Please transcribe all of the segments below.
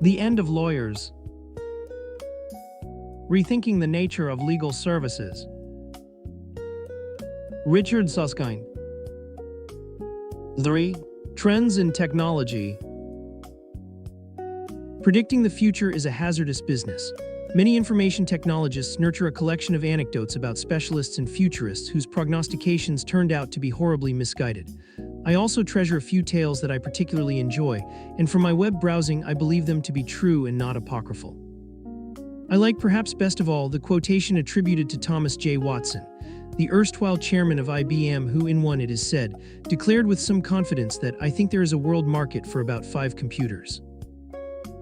The End of Lawyers. Rethinking the Nature of Legal Services. Richard Susskind. 3. Trends in Technology. Predicting the future is a hazardous business. Many information technologists nurture a collection of anecdotes about specialists and futurists whose prognostications turned out to be horribly misguided. I also treasure a few tales that I particularly enjoy, and from my web browsing I believe them to be true and not apocryphal. I like perhaps best of all the quotation attributed to Thomas J. Watson, the erstwhile chairman of IBM, who in one, it is said, declared with some confidence that "I think there is a world market for about 5 computers."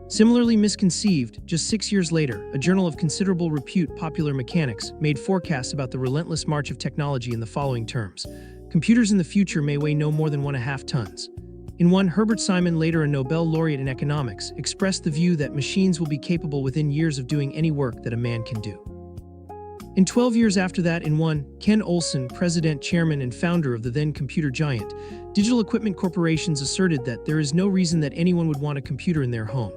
Similarly misconceived, just 6 years later, a journal of considerable repute, Popular Mechanics, made forecasts about the relentless march of technology in the following terms. Computers in the future may weigh no more than 1.5 tons. In one, Herbert Simon, later a Nobel laureate in economics, expressed the view that machines will be capable within years of doing any work that a man can do. In 12 years after that, in one, Ken Olsen, president, chairman, and founder of the then computer giant, Digital Equipment Corporations, asserted that there is no reason that anyone would want a computer in their home.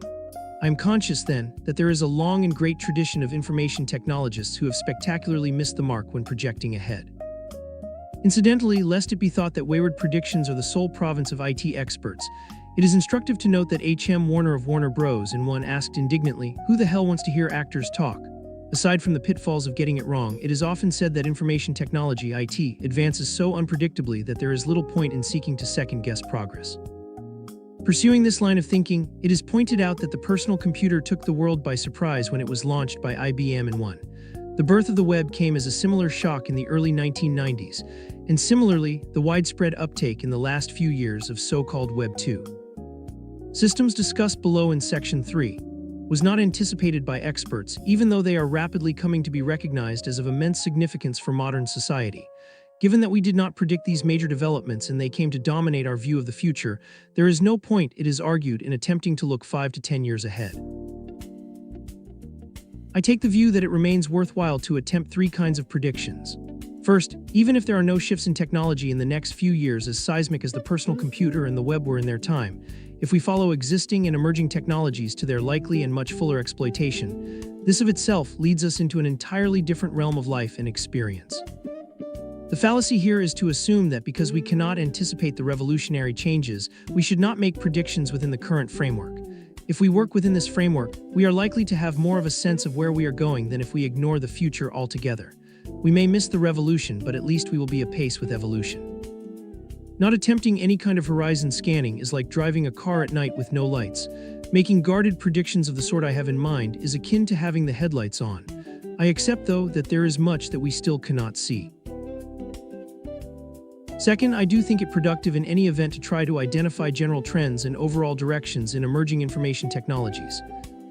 I am conscious, then, that there is a long and great tradition of information technologists who have spectacularly missed the mark when projecting ahead. Incidentally, lest it be thought that wayward predictions are the sole province of IT experts, it is instructive to note that H.M. Warner of Warner Bros. In one asked indignantly, "Who the hell wants to hear actors talk?" Aside from the pitfalls of getting it wrong, it is often said that information technology, IT, advances so unpredictably that there is little point in seeking to second-guess progress. Pursuing this line of thinking, it is pointed out that the personal computer took the world by surprise when it was launched by IBM in one. The birth of the web came as a similar shock in the early 1990s, and similarly, the widespread uptake in the last few years of so-called Web 2. Systems discussed below in Section 3 was not anticipated by experts, even though they are rapidly coming to be recognized as of immense significance for modern society. Given that we did not predict these major developments and they came to dominate our view of the future, there is no point, it is argued, in attempting to look 5 to 10 years ahead. I take the view that it remains worthwhile to attempt 3 kinds of predictions. First, even if there are no shifts in technology in the next few years as seismic as the personal computer and the web were in their time, if we follow existing and emerging technologies to their likely and much fuller exploitation, this of itself leads us into an entirely different realm of life and experience. The fallacy here is to assume that because we cannot anticipate the revolutionary changes, we should not make predictions within the current framework. If we work within this framework, we are likely to have more of a sense of where we are going than if we ignore the future altogether. We may miss the revolution, but at least we will be apace with evolution. Not attempting any kind of horizon scanning is like driving a car at night with no lights. Making guarded predictions of the sort I have in mind is akin to having the headlights on. I accept, though, that there is much that we still cannot see. Second, I do think it productive in any event to try to identify general trends and overall directions in emerging information technologies.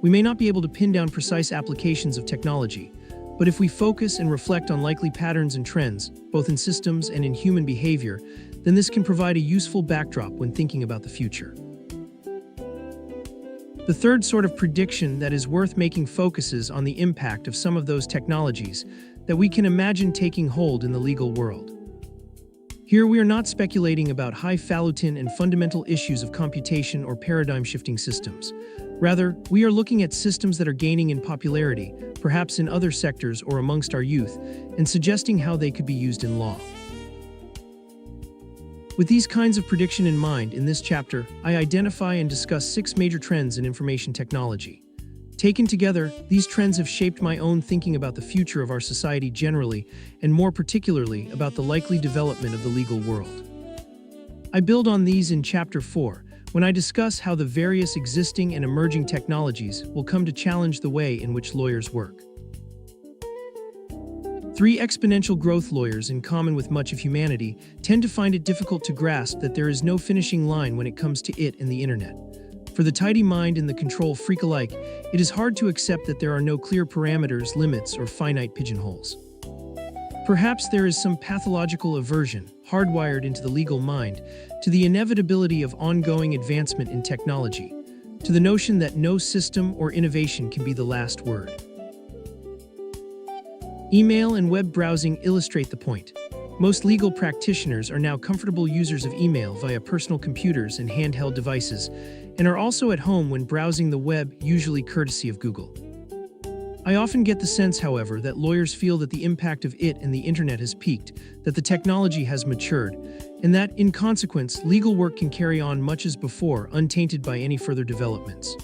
We may not be able to pin down precise applications of technology, but if we focus and reflect on likely patterns and trends, both in systems and in human behavior, then this can provide a useful backdrop when thinking about the future. The third sort of prediction that is worth making focuses on the impact of some of those technologies that we can imagine taking hold in the legal world. Here we are not speculating about highfalutin and fundamental issues of computation or paradigm-shifting systems. Rather, we are looking at systems that are gaining in popularity, perhaps in other sectors or amongst our youth, and suggesting how they could be used in law. With these kinds of prediction in mind, in this chapter, I identify and discuss 6 major trends in information technology. Taken together, these trends have shaped my own thinking about the future of our society generally, and more particularly about the likely development of the legal world. I build on these in Chapter 4, when I discuss how the various existing and emerging technologies will come to challenge the way in which lawyers work. 3 exponential growth lawyers, in common with much of humanity, tend to find it difficult to grasp that there is no finishing line when it comes to it and the internet. For the tidy mind and the control freak alike, it is hard to accept that there are no clear parameters, limits, or finite pigeonholes. Perhaps there is some pathological aversion, hardwired into the legal mind, to the inevitability of ongoing advancement in technology, to the notion that no system or innovation can be the last word. Email and web browsing illustrate the point. most legal practitioners are now comfortable users of email via personal computers and handheld devices, and are also at home when browsing the web, usually courtesy of Google. I often get the sense, however, that lawyers feel that the impact of it and the internet has peaked, that the technology has matured, and that, in consequence, legal work can carry on much as before, untainted by any further developments.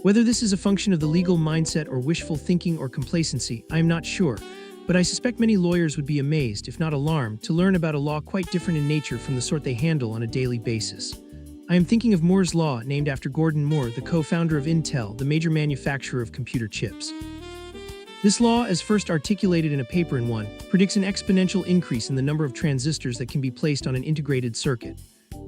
Whether this is a function of the legal mindset or wishful thinking or complacency, I am not sure, but I suspect many lawyers would be amazed, if not alarmed, to learn about a law quite different in nature from the sort they handle on a daily basis. I am thinking of Moore's Law, named after Gordon Moore, the co-founder of Intel, the major manufacturer of computer chips. This law, as first articulated in a paper in one, predicts an exponential increase in the number of transistors that can be placed on an integrated circuit.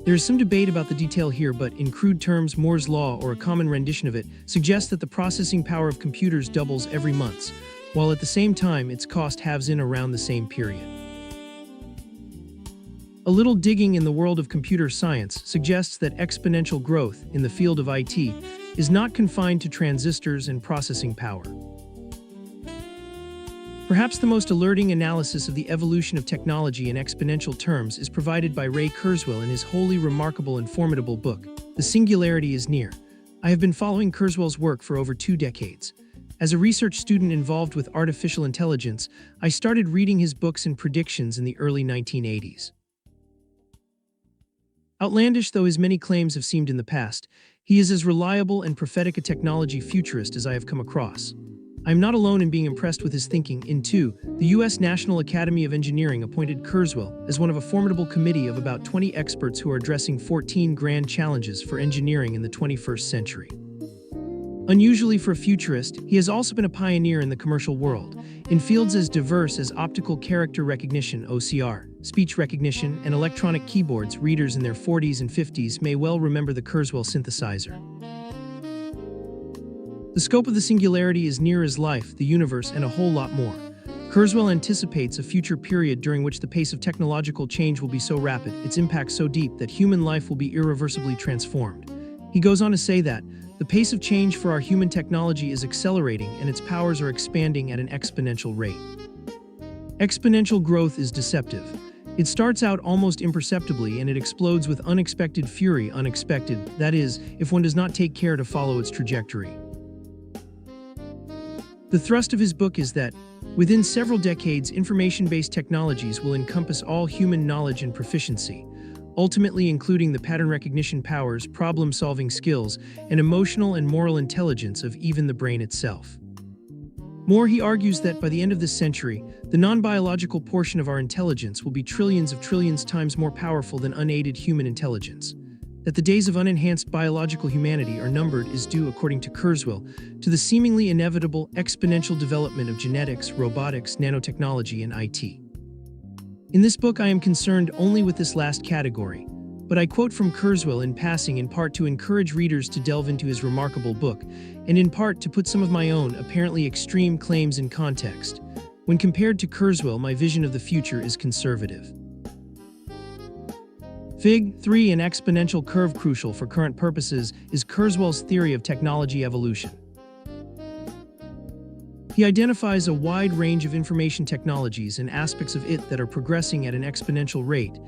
There is some debate about the detail here, but in crude terms, Moore's Law, or a common rendition of it, suggests that the processing power of computers doubles every month, while at the same time its cost halves in around the same period. A little digging in the world of computer science suggests that exponential growth in the field of IT is not confined to transistors and processing power. Perhaps the most alerting analysis of the evolution of technology in exponential terms is provided by Ray Kurzweil in his wholly remarkable and formidable book, The Singularity is Near. I have been following Kurzweil's work for over 2 decades. As a research student involved with artificial intelligence, I started reading his books and predictions in the early 1980s. Outlandish though his many claims have seemed in the past, he is as reliable and prophetic a technology futurist as I have come across. I am not alone in being impressed with his thinking. The U.S. National Academy of Engineering appointed Kurzweil as one of a formidable committee of about 20 experts who are addressing 14 grand challenges for engineering in the 21st century. Unusually for a futurist, he has also been a pioneer in the commercial world, in fields as diverse as optical character recognition (OCR), speech recognition, and electronic keyboards. Readers in their 40s and 50s may well remember the Kurzweil synthesizer. The scope of the singularity is near as life, the universe, and a whole lot more. Kurzweil anticipates a future period during which the pace of technological change will be so rapid, its impact so deep, that human life will be irreversibly transformed. He goes on to say that the pace of change for our human technology is accelerating and its powers are expanding at an exponential rate. Exponential growth is deceptive. It starts out almost imperceptibly and it explodes with unexpected fury. Unexpected, that is, if one does not take care to follow its trajectory. The thrust of his book is that, within several decades, information-based technologies will encompass all human knowledge and proficiency, ultimately including the pattern recognition powers, problem-solving skills, and emotional and moral intelligence of even the brain itself. More, he argues that by the end of this century, the non-biological portion of our intelligence will be trillions of trillions times more powerful than unaided human intelligence. That the days of unenhanced biological humanity are numbered is due, according to Kurzweil, to the seemingly inevitable exponential development of genetics, robotics, nanotechnology, and IT. In this book, I am concerned only with this last category, but I quote from Kurzweil in passing, in part to encourage readers to delve into his remarkable book, and in part to put some of my own, apparently extreme claims in context. When compared to Kurzweil, my vision of the future is conservative. Fig. 3. An exponential curve. Crucial for current purposes is Kurzweil's theory of technology evolution. He identifies a wide range of information technologies and aspects of it that are progressing at an exponential rate,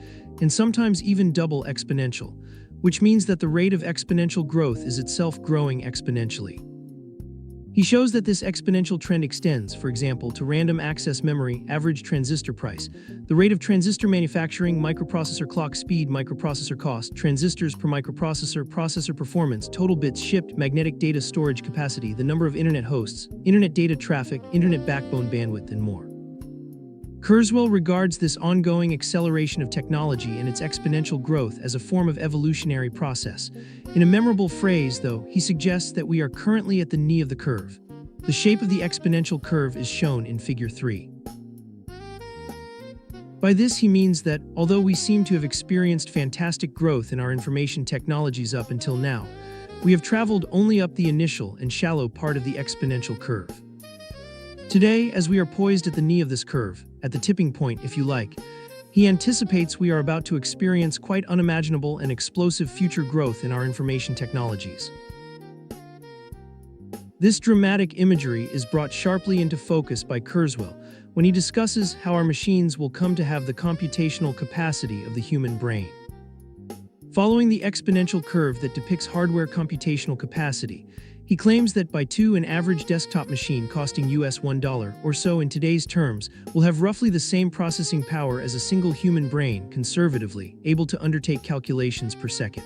and sometimes even double exponential, which means that the rate of exponential growth is itself growing exponentially. He shows that this exponential trend extends, for example, to random access memory, average transistor price, the rate of transistor manufacturing, microprocessor clock speed, microprocessor cost, transistors per microprocessor, processor performance, total bits shipped, magnetic data storage capacity, the number of internet hosts, internet data traffic, internet backbone bandwidth, and more. Kurzweil regards this ongoing acceleration of technology and its exponential growth as a form of evolutionary process. In a memorable phrase, though, he suggests that we are currently at the knee of the curve. The shape of the exponential curve is shown in Figure 3. By this he means that, although we seem to have experienced fantastic growth in our information technologies up until now, we have traveled only up the initial and shallow part of the exponential curve. Today, as we are poised at the knee of this curve, at the tipping point if you like, he anticipates we are about to experience quite unimaginable and explosive future growth in our information technologies. This dramatic imagery is brought sharply into focus by Kurzweil when he discusses how our machines will come to have the computational capacity of the human brain. Following the exponential curve that depicts hardware computational capacity, he claims that by an average desktop machine costing US $1 or so in today's terms will have roughly the same processing power as a single human brain, conservatively, able to undertake calculations per second.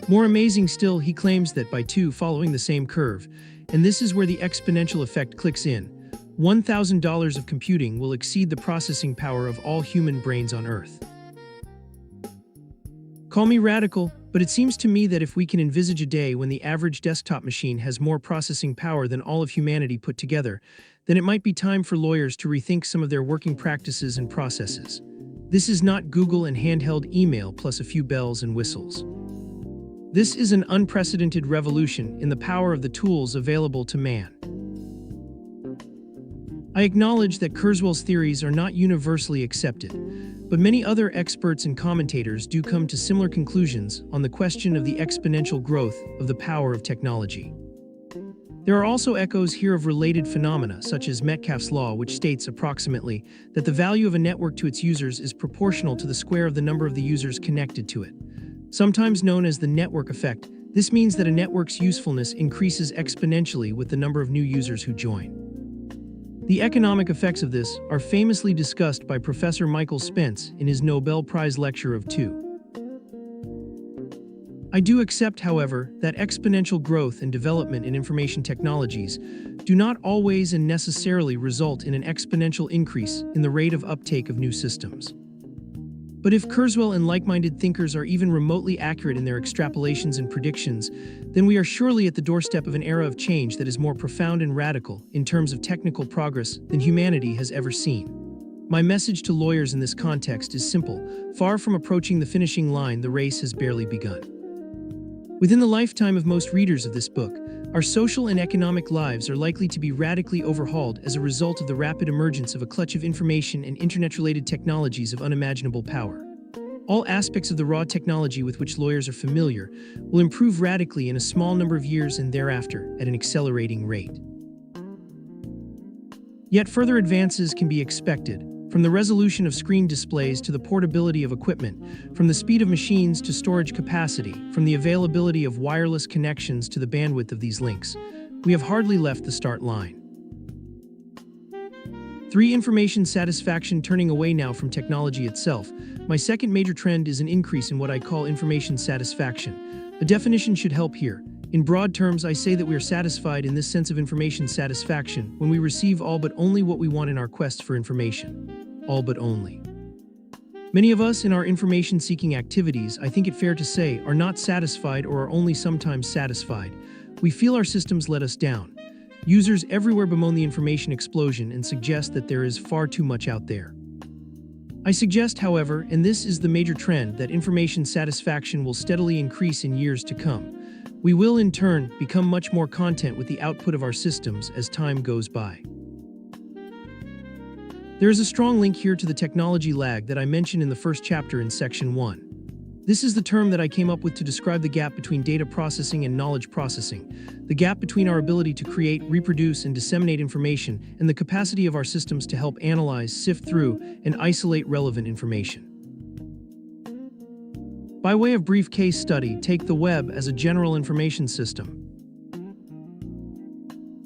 More amazing still, he claims that by following the same curve, and this is where the exponential effect clicks in, $1,000 of computing will exceed the processing power of all human brains on Earth. Call me radical, but it seems to me that if we can envisage a day when the average desktop machine has more processing power than all of humanity put together, then it might be time for lawyers to rethink some of their working practices and processes. This is not Google and handheld email plus a few bells and whistles. This is an unprecedented revolution in the power of the tools available to man. I acknowledge that Kurzweil's theories are not universally accepted, but many other experts and commentators do come to similar conclusions on the question of the exponential growth of the power of technology. There are also echoes here of related phenomena, such as Metcalfe's law, which states approximately that the value of a network to its users is proportional to the square of the number of the users connected to it. Sometimes known as the network effect, this means that a network's usefulness increases exponentially with the number of new users who join. The economic effects of this are famously discussed by Professor Michael Spence in his Nobel Prize lecture of 2. I do accept, however, that exponential growth and development in information technologies do not always and necessarily result in an exponential increase in the rate of uptake of new systems. But if Kurzweil and like-minded thinkers are even remotely accurate in their extrapolations and predictions, then we are surely at the doorstep of an era of change that is more profound and radical in terms of technical progress than humanity has ever seen. My message to lawyers in this context is simple: far from approaching the finishing line, the race has barely begun. Within the lifetime of most readers of this book, our social and economic lives are likely to be radically overhauled as a result of the rapid emergence of a clutch of information and internet-related technologies of unimaginable power. All aspects of the raw technology with which lawyers are familiar will improve radically in a small number of years and thereafter at an accelerating rate. Yet further advances can be expected, from the resolution of screen displays to the portability of equipment, from the speed of machines to storage capacity, from the availability of wireless connections to the bandwidth of these links. We have hardly left the start line. 3. Information satisfaction. Turning away now from technology itself, my second major trend is an increase in what I call information satisfaction. A definition should help here. In broad terms, I say that we are satisfied in this sense of information satisfaction when we receive all but only what we want in our quest for information. All but only. Many of us in our information-seeking activities, I think it fair to say, are not satisfied or are only sometimes satisfied. We feel our systems let us down. Users everywhere bemoan the information explosion and suggest that there is far too much out there. I suggest, however, and this is the major trend, that information satisfaction will steadily increase in years to come. We will, in turn, become much more content with the output of our systems as time goes by. There is a strong link here to the technology lag that I mentioned in the first chapter in Section 1. This is the term that I came up with to describe the gap between data processing and knowledge processing, the gap between our ability to create, reproduce, and disseminate information, and the capacity of our systems to help analyze, sift through, and isolate relevant information. By way of brief case study, take the web as a general information system.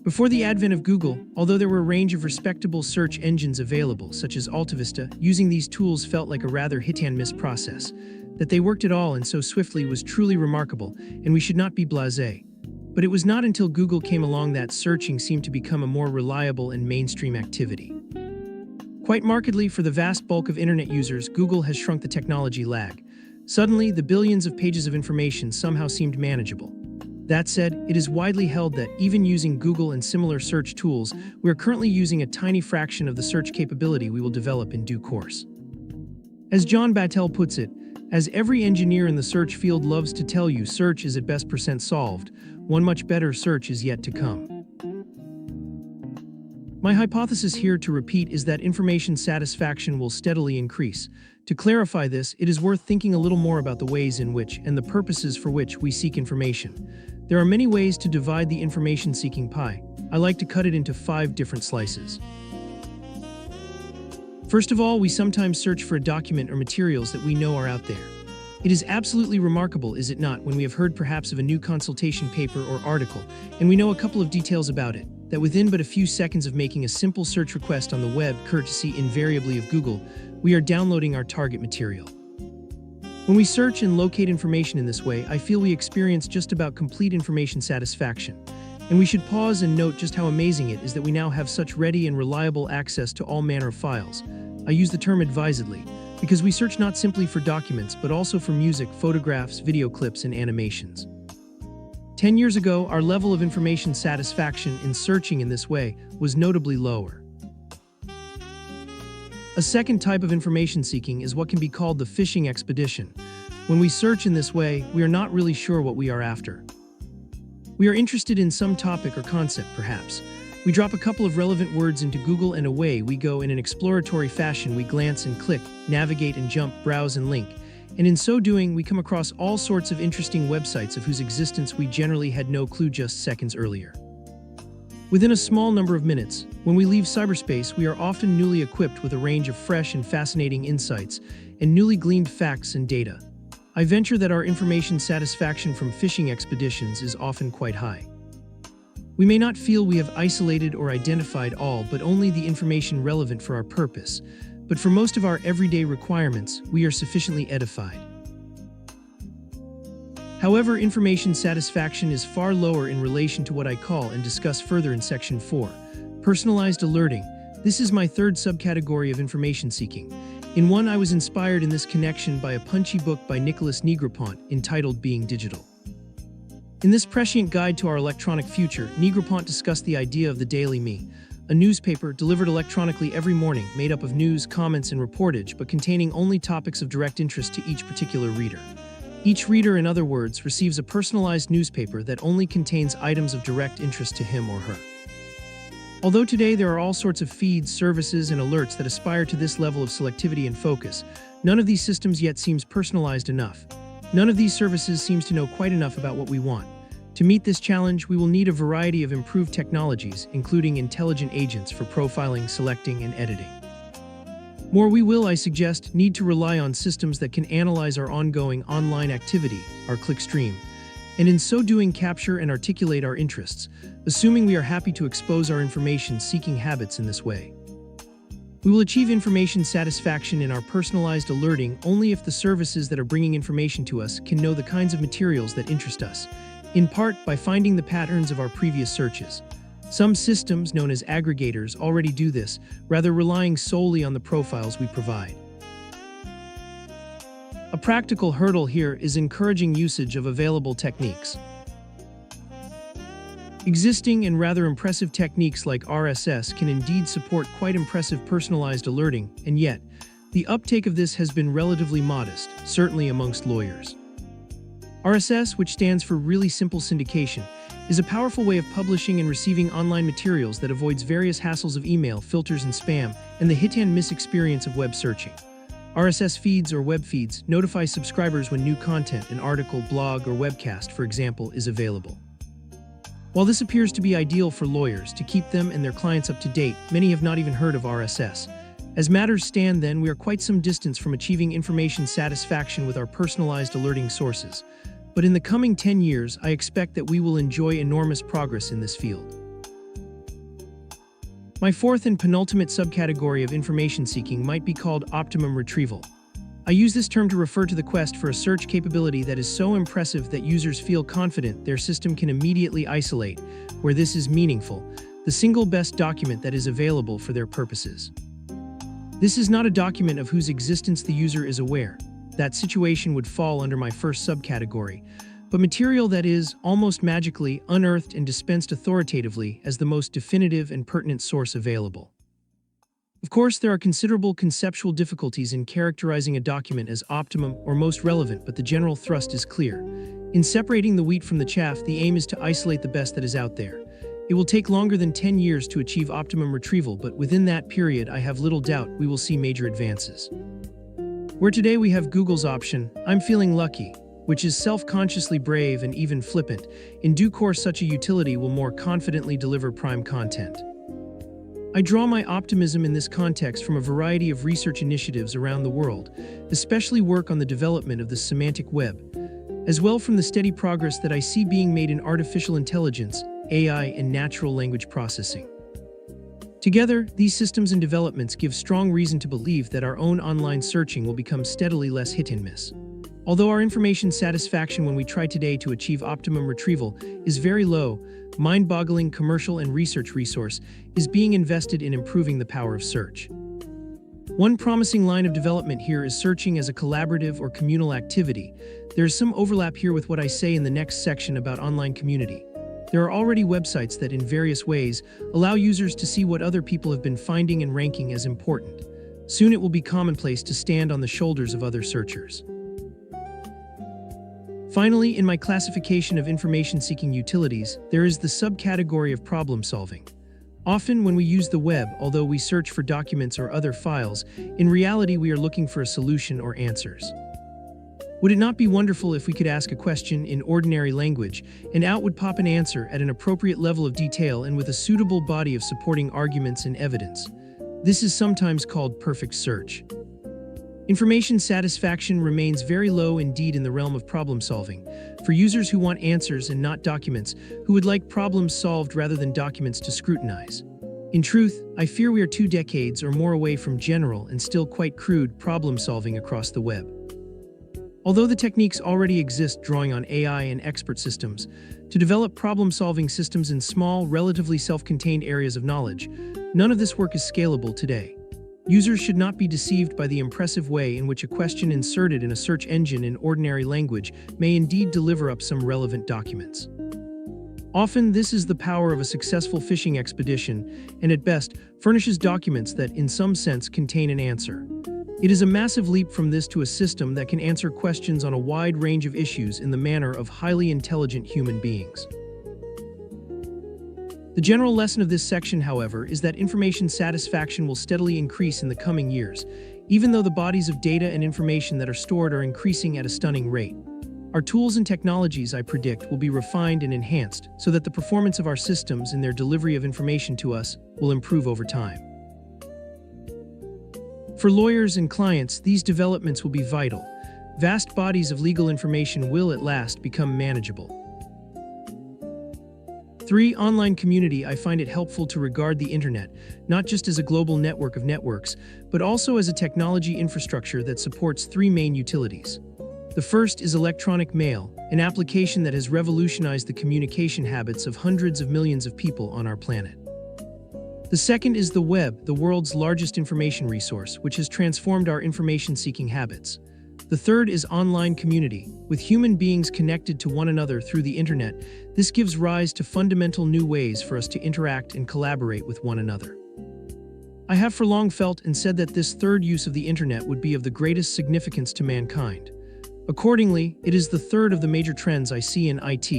Before the advent of Google, although there were a range of respectable search engines available, such as AltaVista, using these tools felt like a rather hit-and-miss process. That they worked at all and so swiftly was truly remarkable, and we should not be blasé. But it was not until Google came along that searching seemed to become a more reliable and mainstream activity. Quite markedly, for the vast bulk of internet users, Google has shrunk the technology lag. Suddenly, the billions of pages of information somehow seemed manageable. That said, it is widely held that, even using Google and similar search tools, we are currently using a tiny fraction of the search capability we will develop in due course. As John Battelle puts it, as every engineer in the search field loves to tell you, search is at best % solved, one much better search is yet to come. My hypothesis here, to repeat, is that information satisfaction will steadily increase. To clarify this, it is worth thinking a little more about the ways in which, and the purposes for which, we seek information. There are many ways to divide the information-seeking pie. I like to cut it into 5 different slices. First of all, we sometimes search for a document or materials that we know are out there. It is absolutely remarkable, is it not, when we have heard perhaps of a new consultation paper or article, and we know a couple of details about it, that within but a few seconds of making a simple search request on the web, courtesy invariably of Google, we are downloading our target material. When we search and locate information in this way, I feel we experience just about complete information satisfaction. And we should pause and note just how amazing it is that we now have such ready and reliable access to all manner of files. I use the term advisedly, because we search not simply for documents, but also for music, photographs, video clips, and animations. 10 years ago, our level of information satisfaction in searching in this way was notably lower. A second type of information seeking is what can be called the fishing expedition. When we search in this way, we are not really sure what we are after. We are interested in some topic or concept, perhaps. We drop a couple of relevant words into Google and away we go in an exploratory fashion. We glance and click, navigate and jump, browse and link. And in so doing, we come across all sorts of interesting websites of whose existence we generally had no clue just seconds earlier. Within a small number of minutes, when we leave cyberspace, we are often newly equipped with a range of fresh and fascinating insights and newly gleaned facts and data. I venture that our information satisfaction from fishing expeditions is often quite high. We may not feel we have isolated or identified all but only the information relevant for our purpose, but for most of our everyday requirements, we are sufficiently edified. However, information satisfaction is far lower in relation to what I call and discuss further in Section 4, Personalized Alerting. This is my third subcategory of information seeking. In one, I was inspired in this connection by a punchy book by Nicholas Negroponte entitled Being Digital. In this prescient guide to our electronic future, Negroponte discussed the idea of the Daily Me, a newspaper delivered electronically every morning, made up of news, comments, and reportage, but containing only topics of direct interest to each particular reader. Each reader, in other words, receives a personalized newspaper that only contains items of direct interest to him or her. Although today there are all sorts of feeds, services, and alerts that aspire to this level of selectivity and focus, none of these systems yet seems personalized enough. None of these services seems to know quite enough about what we want. To meet this challenge, we will need a variety of improved technologies, including intelligent agents for profiling, selecting, and editing. More, we will, I suggest, need to rely on systems that can analyze our ongoing online activity, our clickstream, and in so doing capture and articulate our interests, assuming we are happy to expose our information-seeking habits in this way. We will achieve information satisfaction in our personalized alerting only if the services that are bringing information to us can know the kinds of materials that interest us, in part by finding the patterns of our previous searches. Some systems, known as aggregators, already do this, rather relying solely on the profiles we provide. A practical hurdle here is encouraging usage of available techniques. Existing and rather impressive techniques like RSS can indeed support quite impressive personalized alerting, and yet, the uptake of this has been relatively modest, certainly amongst lawyers. RSS, which stands for Really Simple Syndication, is a powerful way of publishing and receiving online materials that avoids various hassles of email, filters, and spam, and the hit-and-miss experience of web searching. RSS feeds or web feeds notify subscribers when new content, an article, blog, or webcast, for example, is available. While this appears to be ideal for lawyers to keep them and their clients up to date, many have not even heard of RSS. As matters stand, then, we are quite some distance from achieving information satisfaction with our personalized alerting sources. But in the coming 10 years, I expect that we will enjoy enormous progress in this field. My fourth and penultimate subcategory of information seeking might be called optimum retrieval. I use this term to refer to the quest for a search capability that is so impressive that users feel confident their system can immediately isolate, where this is meaningful, the single best document that is available for their purposes. This is not a document of whose existence the user is aware. That situation would fall under my first subcategory, but material that is, almost magically, unearthed and dispensed authoritatively as the most definitive and pertinent source available. Of course, there are considerable conceptual difficulties in characterizing a document as optimum or most relevant, but the general thrust is clear. In separating the wheat from the chaff, the aim is to isolate the best that is out there. It will take longer than 10 years to achieve optimum retrieval, but within that period, I have little doubt we will see major advances. Where today we have Google's option, I'm feeling lucky, which is self-consciously brave and even flippant, in due course such a utility will more confidently deliver prime content. I draw my optimism in this context from a variety of research initiatives around the world, especially work on the development of the semantic web, as well from the steady progress that I see being made in artificial intelligence, AI, and natural language processing. Together, these systems and developments give strong reason to believe that our own online searching will become steadily less hit and miss. Although our information satisfaction when we try today to achieve optimum retrieval is very low, mind-boggling commercial and research resource is being invested in improving the power of search. One promising line of development here is searching as a collaborative or communal activity. There is some overlap here with what I say in the next section about online community. There are already websites that in various ways allow users to see what other people have been finding and ranking as important. Soon it will be commonplace to stand on the shoulders of other searchers. Finally, in my classification of information-seeking utilities, there is the subcategory of problem-solving. Often when we use the web, although we search for documents or other files, in reality we are looking for a solution or answers. Would it not be wonderful if we could ask a question in ordinary language, and out would pop an answer at an appropriate level of detail and with a suitable body of supporting arguments and evidence? This is sometimes called perfect search. Information satisfaction remains very low indeed in the realm of problem solving, for users who want answers and not documents, who would like problems solved rather than documents to scrutinize. In truth, I fear we are 2 decades or more away from general and still quite crude problem solving across the web. Although the techniques already exist drawing on AI and expert systems to develop problem-solving systems in small, relatively self-contained areas of knowledge, none of this work is scalable today. Users should not be deceived by the impressive way in which a question inserted in a search engine in ordinary language may indeed deliver up some relevant documents. Often, this is the power of a successful fishing expedition, and at best, furnishes documents that, in some sense, contain an answer. It is a massive leap from this to a system that can answer questions on a wide range of issues in the manner of highly intelligent human beings. The general lesson of this section, however, is that information satisfaction will steadily increase in the coming years, even though the bodies of data and information that are stored are increasing at a stunning rate. Our tools and technologies, I predict, will be refined and enhanced so that the performance of our systems in their delivery of information to us will improve over time. For lawyers and clients, these developments will be vital. Vast bodies of legal information will at last become manageable. 3. Online community. I find it helpful to regard the internet not just as a global network of networks, but also as a technology infrastructure that supports 3 main utilities. The first is electronic mail, an application that has revolutionized the communication habits of hundreds of millions of people on our planet. The second is the web, the world's largest information resource, which has transformed our information-seeking habits. The third is online community. With human beings connected to one another through the internet, this gives rise to fundamental new ways for us to interact and collaborate with one another. I have for long felt and said that this third use of the internet would be of the greatest significance to mankind. Accordingly, it is the third of the major trends I see in IT.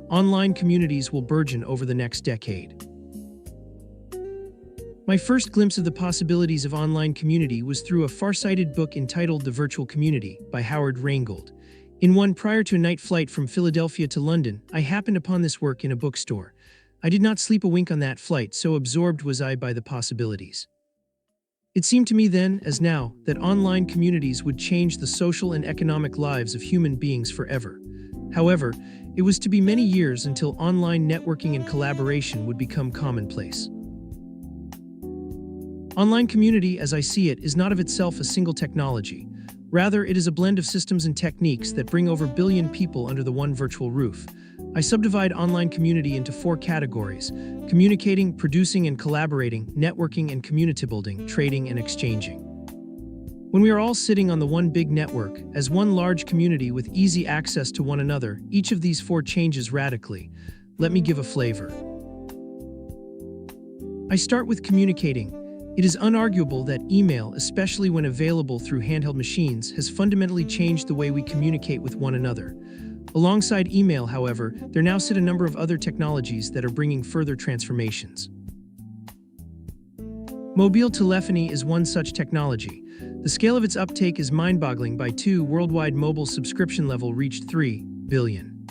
Online communities will burgeon over the next decade. My first glimpse of the possibilities of online community was through a far-sighted book entitled The Virtual Community by Howard Rheingold. In one prior to a night flight from Philadelphia to London, I happened upon this work in a bookstore. I did not sleep a wink on that flight, so absorbed was I by the possibilities. It seemed to me then, as now, that online communities would change the social and economic lives of human beings forever. However, it was to be many years until online networking and collaboration would become commonplace. Online community, as I see it, is not of itself a single technology. Rather, it is a blend of systems and techniques that bring over 1 billion people under the one virtual roof. I subdivide online community into 4 categories: communicating, producing and collaborating, networking and community building, trading and exchanging. When we are all sitting on the one big network, as one large community with easy access to one another, each of these 4 changes radically. Let me give a flavor. I start with communicating. It is unarguable that email, especially when available through handheld machines, has fundamentally changed the way we communicate with one another. Alongside email, however, there now sit a number of other technologies that are bringing further transformations. Mobile telephony is one such technology. The scale of its uptake is mind-boggling. By 2, worldwide mobile subscription level reached 3 billion.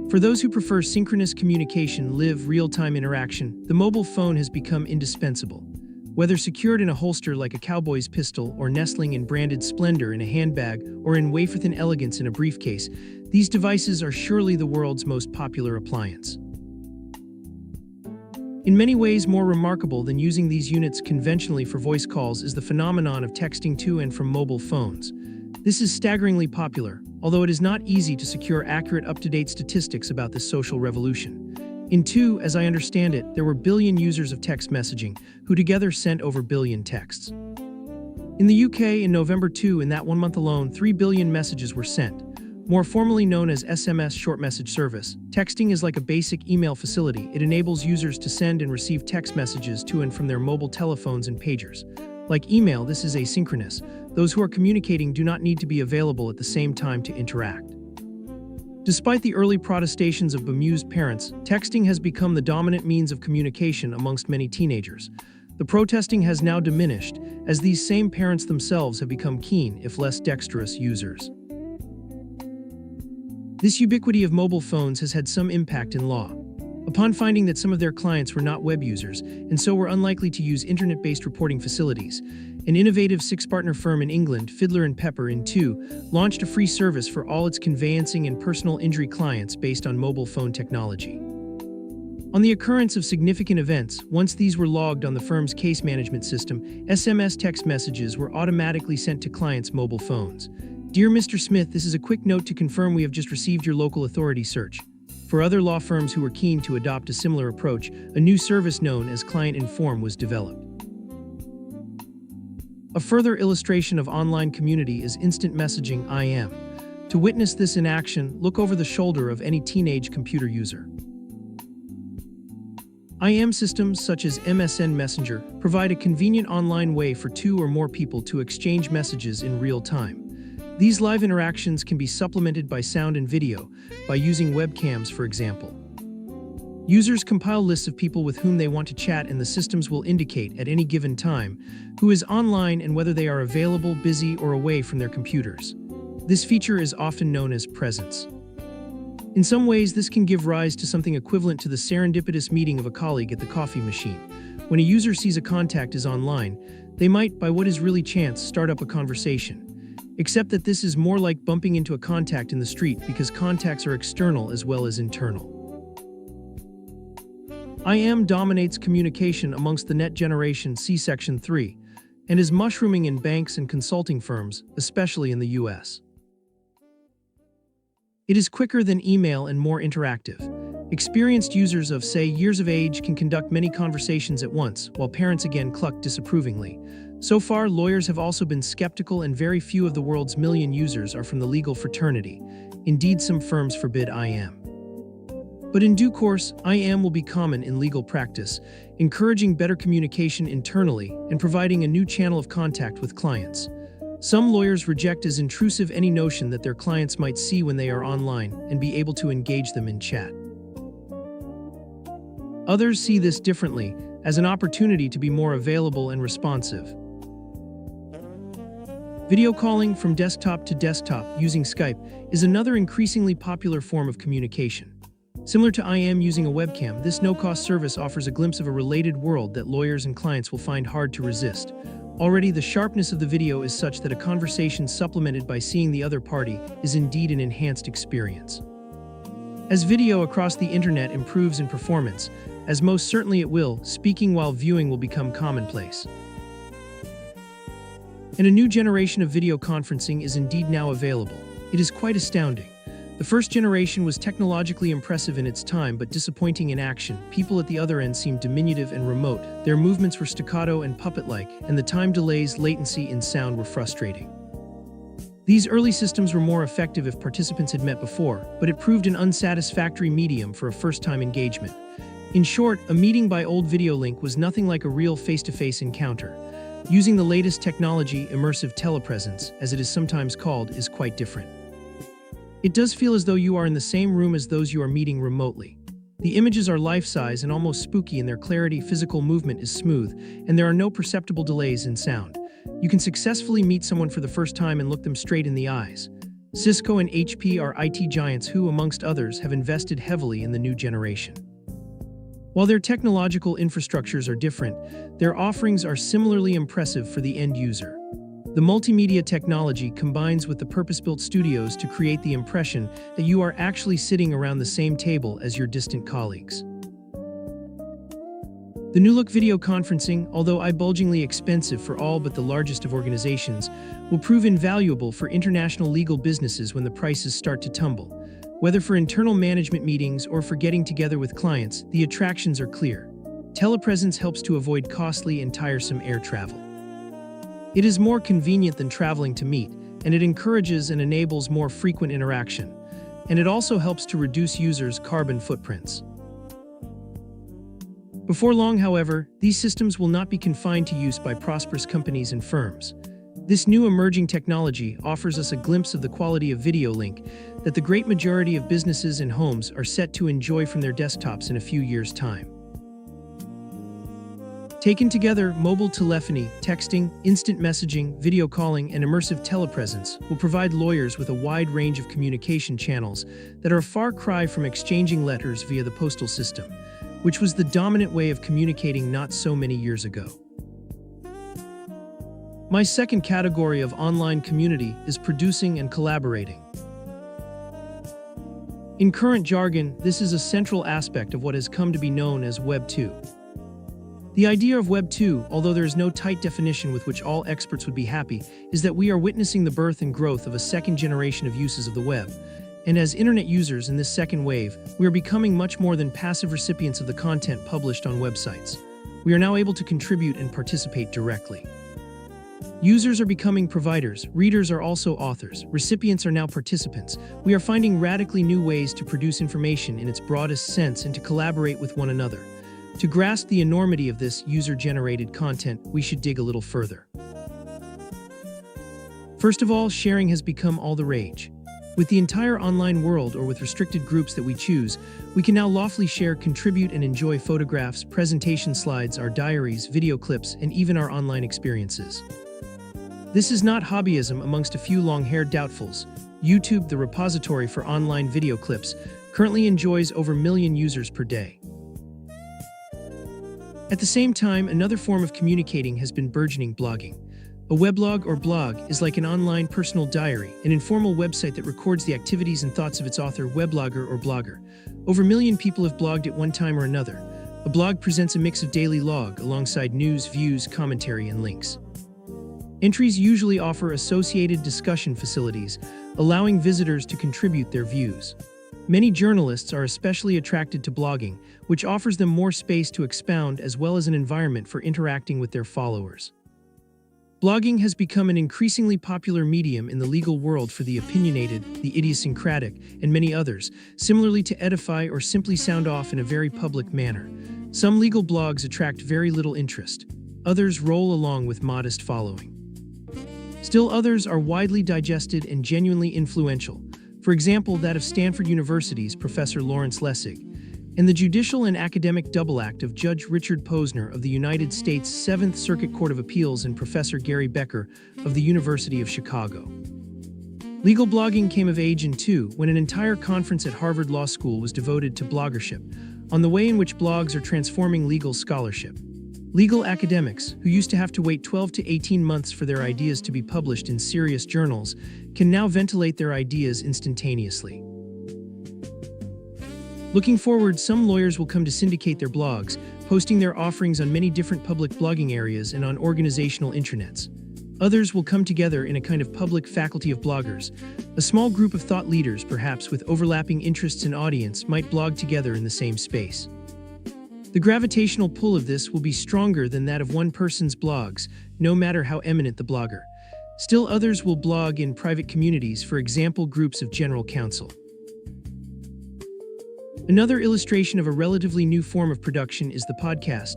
For those who prefer synchronous communication, live real-time interaction, the mobile phone has become indispensable. Whether secured in a holster like a cowboy's pistol or nestling in branded splendor in a handbag or in wafer-thin elegance in a briefcase, these devices are surely the world's most popular appliance. In many ways more remarkable than using these units conventionally for voice calls is the phenomenon of texting to and from mobile phones. This is staggeringly popular, although it is not easy to secure accurate up-to-date statistics about this social revolution. As I understand it, there were billion users of text messaging, who together sent over billion texts. In the UK in November 2, in that 1 month alone, 3 billion messages were sent. More formally known as SMS short message service, texting is like a basic email facility. It enables users to send and receive text messages to and from their mobile telephones and pagers. Like email, this is asynchronous. Those who are communicating do not need to be available at the same time to interact. Despite the early protestations of bemused parents, texting has become the dominant means of communication amongst many teenagers. The protesting has now diminished, as these same parents themselves have become keen, if less dexterous, users. This ubiquity of mobile phones has had some impact in law. Upon finding that some of their clients were not web users, and so were unlikely to use internet-based reporting facilities, an innovative six-partner firm in England, Fiddler & Pepper launched a free service for all its conveyancing and personal injury clients based on mobile phone technology. On the occurrence of significant events, once these were logged on the firm's case management system, SMS text messages were automatically sent to clients' mobile phones. Dear Mr. Smith, this is a quick note to confirm we have just received your local authority search. For other law firms who were keen to adopt a similar approach, a new service known as Client Inform was developed. A further illustration of online community is instant messaging (IM). To witness this in action, look over the shoulder of any teenage computer user. IM systems such as MSN Messenger provide a convenient online way for two or more people to exchange messages in real time. These live interactions can be supplemented by sound and video, by using webcams, for example. Users compile lists of people with whom they want to chat, and the systems will indicate at any given time who is online and whether they are available, busy, or away from their computers. This feature is often known as presence. In some ways, this can give rise to something equivalent to the serendipitous meeting of a colleague at the coffee machine. When a user sees a contact is online, they might, by what is really chance, start up a conversation. Except that this is more like bumping into a contact in the street because contacts are external as well as internal. IM dominates communication amongst the net generation C Section 3 and is mushrooming in banks and consulting firms, especially in the US. It is quicker than email and more interactive. Experienced users of, say, years of age can conduct many conversations at once, while parents again cluck disapprovingly. So far, lawyers have also been skeptical, and very few of the world's million users are from the legal fraternity. Indeed, some firms forbid IM. But in due course, IM will be common in legal practice, encouraging better communication internally and providing a new channel of contact with clients. Some lawyers reject as intrusive any notion that their clients might see when they are online and be able to engage them in chat. Others see this differently, as an opportunity to be more available and responsive. Video calling from desktop to desktop using Skype is another increasingly popular form of communication. Similar to IM using a webcam, this no-cost service offers a glimpse of a related world that lawyers and clients will find hard to resist. Already, the sharpness of the video is such that a conversation supplemented by seeing the other party is indeed an enhanced experience. As video across the internet improves in performance, as most certainly it will, speaking while viewing will become commonplace. And a new generation of video conferencing is indeed now available. It is quite astounding. The first generation was technologically impressive in its time but disappointing in action. People at the other end seemed diminutive and remote. Their movements were staccato and puppet-like, and the time delays, latency in sound were frustrating. These early systems were more effective if participants had met before, but it proved an unsatisfactory medium for a first-time engagement. In short, a meeting by old video link was nothing like a real face-to-face encounter. Using the latest technology, immersive telepresence, as it is sometimes called, is quite different. It does feel as though you are in the same room as those you are meeting remotely. The images are life-size and almost spooky in their clarity, physical movement is smooth, and there are no perceptible delays in sound. You can successfully meet someone for the first time and look them straight in the eyes. Cisco and HP are IT giants who, amongst others, have invested heavily in the new generation. While their technological infrastructures are different, their offerings are similarly impressive for the end user. The multimedia technology combines with the purpose-built studios to create the impression that you are actually sitting around the same table as your distant colleagues. The new-look video conferencing, although eye-bulgingly expensive for all but the largest of organizations, will prove invaluable for international legal businesses when the prices start to tumble. Whether for internal management meetings or for getting together with clients, the attractions are clear. Telepresence helps to avoid costly and tiresome air travel. It is more convenient than traveling to meet, and it encourages and enables more frequent interaction. And it also helps to reduce users' carbon footprints. Before long, however, these systems will not be confined to use by prosperous companies and firms. This new emerging technology offers us a glimpse of the quality of video link that the great majority of businesses and homes are set to enjoy from their desktops in a few years' time. Taken together, mobile telephony, texting, instant messaging, video calling, and immersive telepresence will provide lawyers with a wide range of communication channels that are a far cry from exchanging letters via the postal system, which was the dominant way of communicating not so many years ago. My second category of online community is producing and collaborating. In current jargon, this is a central aspect of what has come to be known as Web 2. The idea of Web 2, although there is no tight definition with which all experts would be happy, is that we are witnessing the birth and growth of a second generation of uses of the web. And as internet users in this second wave, we are becoming much more than passive recipients of the content published on websites. We are now able to contribute and participate directly. Users are becoming providers, readers are also authors, recipients are now participants. We are finding radically new ways to produce information in its broadest sense and to collaborate with one another. To grasp the enormity of this user-generated content, we should dig a little further. First of all, sharing has become all the rage. With the entire online world or with restricted groups that we choose, we can now lawfully share, contribute, and enjoy photographs, presentation slides, our diaries, video clips, and even our online experiences. This is not hobbyism amongst a few long-haired doubtfuls. YouTube, the repository for online video clips, currently enjoys over 1 million users per day. At the same time, another form of communicating has been burgeoning: blogging. A weblog or blog is like an online personal diary, an informal website that records the activities and thoughts of its author, weblogger, or blogger. Over 1 million people have blogged at one time or another. A blog presents a mix of daily log alongside news, views, commentary, and links. Entries usually offer associated discussion facilities, allowing visitors to contribute their views. Many journalists are especially attracted to blogging, which offers them more space to expound as well as an environment for interacting with their followers. Blogging has become an increasingly popular medium in the legal world for the opinionated, the idiosyncratic, and many others, similarly to edify or simply sound off in a very public manner. Some legal blogs attract very little interest. Others roll along with modest following. Still others are widely digested and genuinely influential. For example, that of Stanford University's Professor Lawrence Lessig, and the judicial and academic double act of Judge Richard Posner of the United States Seventh Circuit Court of Appeals and Professor Gary Becker of the University of Chicago. Legal blogging came of age in two when an entire conference at Harvard Law School was devoted to bloggership, on the way in which blogs are transforming legal scholarship. Legal academics, who used to have to wait 12 to 18 months for their ideas to be published in serious journals, can now ventilate their ideas instantaneously. Looking forward, some lawyers will come to syndicate their blogs, posting their offerings on many different public blogging areas and on organizational intranets. Others will come together in a kind of public faculty of bloggers. A small group of thought leaders, perhaps with overlapping interests and audience, might blog together in the same space. The gravitational pull of this will be stronger than that of one person's blogs, no matter how eminent the blogger. Still others will blog in private communities, for example, groups of general counsel. Another illustration of a relatively new form of production is the podcast,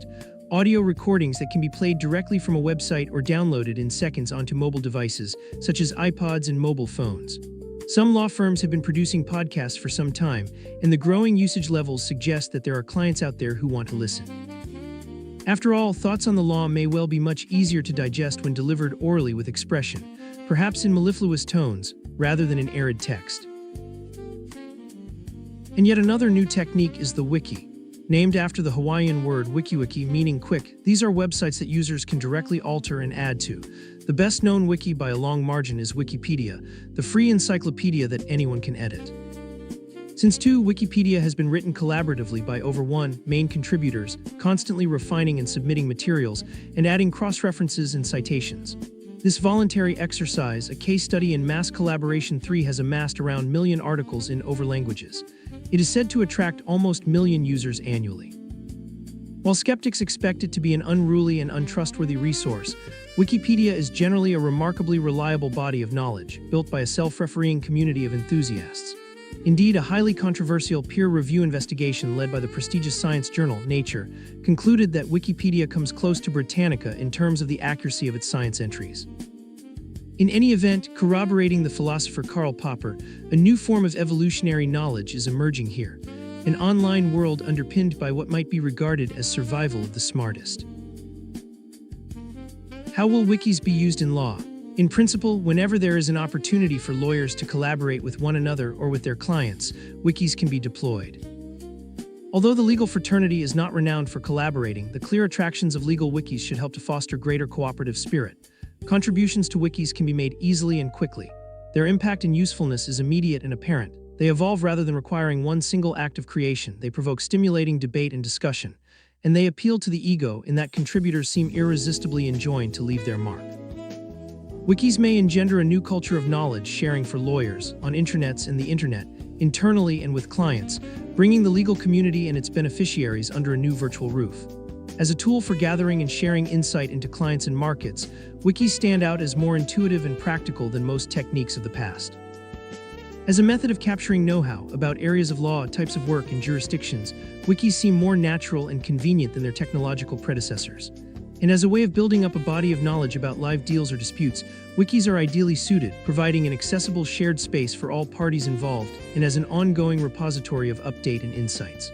audio recordings that can be played directly from a website or downloaded in seconds onto mobile devices, such as iPods and mobile phones. Some law firms have been producing podcasts for some time, and the growing usage levels suggest that there are clients out there who want to listen. After all, thoughts on the law may well be much easier to digest when delivered orally with expression, perhaps in mellifluous tones, rather than in arid text. And yet another new technique is the wiki. Named after the Hawaiian word wikiwiki meaning quick, these are websites that users can directly alter and add to. The best-known wiki by a long margin is Wikipedia, the free encyclopedia that anyone can edit. Since Wikipedia has been written collaboratively by over main contributors, constantly refining and submitting materials, and adding cross-references and citations. This voluntary exercise, a case study in mass collaboration 3, has amassed around 1 million articles in over languages. It is said to attract almost 1 million users annually. While skeptics expect it to be an unruly and untrustworthy resource, Wikipedia is generally a remarkably reliable body of knowledge, built by a self-refereeing community of enthusiasts. Indeed, a highly controversial peer review investigation led by the prestigious science journal Nature concluded that Wikipedia comes close to Britannica in terms of the accuracy of its science entries. In any event, corroborating the philosopher Karl Popper, a new form of evolutionary knowledge is emerging here, an online world underpinned by what might be regarded as survival of the smartest. How will wikis be used in law? In principle, whenever there is an opportunity for lawyers to collaborate with one another or with their clients, wikis can be deployed. Although the legal fraternity is not renowned for collaborating, the clear attractions of legal wikis should help to foster greater cooperative spirit. Contributions to wikis can be made easily and quickly. Their impact and usefulness is immediate and apparent. They evolve rather than requiring one single act of creation. They provoke stimulating debate and discussion. And they appeal to the ego in that contributors seem irresistibly enjoined to leave their mark. Wikis may engender a new culture of knowledge sharing for lawyers, on intranets and the internet, internally and with clients, bringing the legal community and its beneficiaries under a new virtual roof. As a tool for gathering and sharing insight into clients and markets, wikis stand out as more intuitive and practical than most techniques of the past. As a method of capturing know-how about areas of law, types of work, and jurisdictions, wikis seem more natural and convenient than their technological predecessors. And as a way of building up a body of knowledge about live deals or disputes, wikis are ideally suited, providing an accessible shared space for all parties involved and as an ongoing repository of update and insights.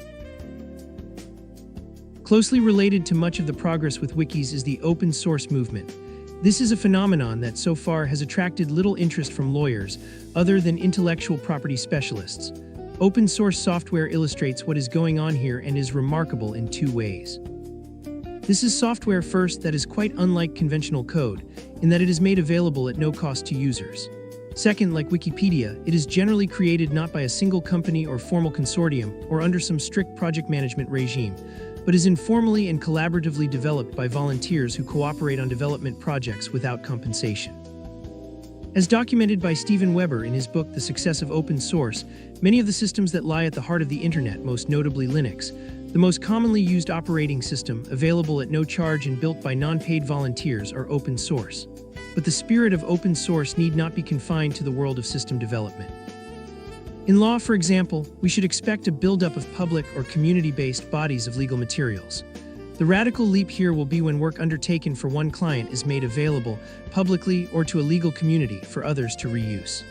Closely related to much of the progress with wikis is the open source movement. This is a phenomenon that so far has attracted little interest from lawyers, other than intellectual property specialists. Open source software illustrates what is going on here and is remarkable in 2 ways. This is software first that is quite unlike conventional code, in that it is made available at no cost to users. Second, like Wikipedia, it is generally created not by a single company or formal consortium or under some strict project management regime, but is informally and collaboratively developed by volunteers who cooperate on development projects without compensation. As documented by Steven Weber in his book The Success of Open Source, many of the systems that lie at the heart of the internet, most notably Linux, the most commonly used operating system, available at no charge and built by non-paid volunteers, are open source. But the spirit of open source need not be confined to the world of system development. In law, for example, we should expect a buildup of public or community-based bodies of legal materials. The radical leap here will be when work undertaken for one client is made available publicly or to a legal community for others to reuse.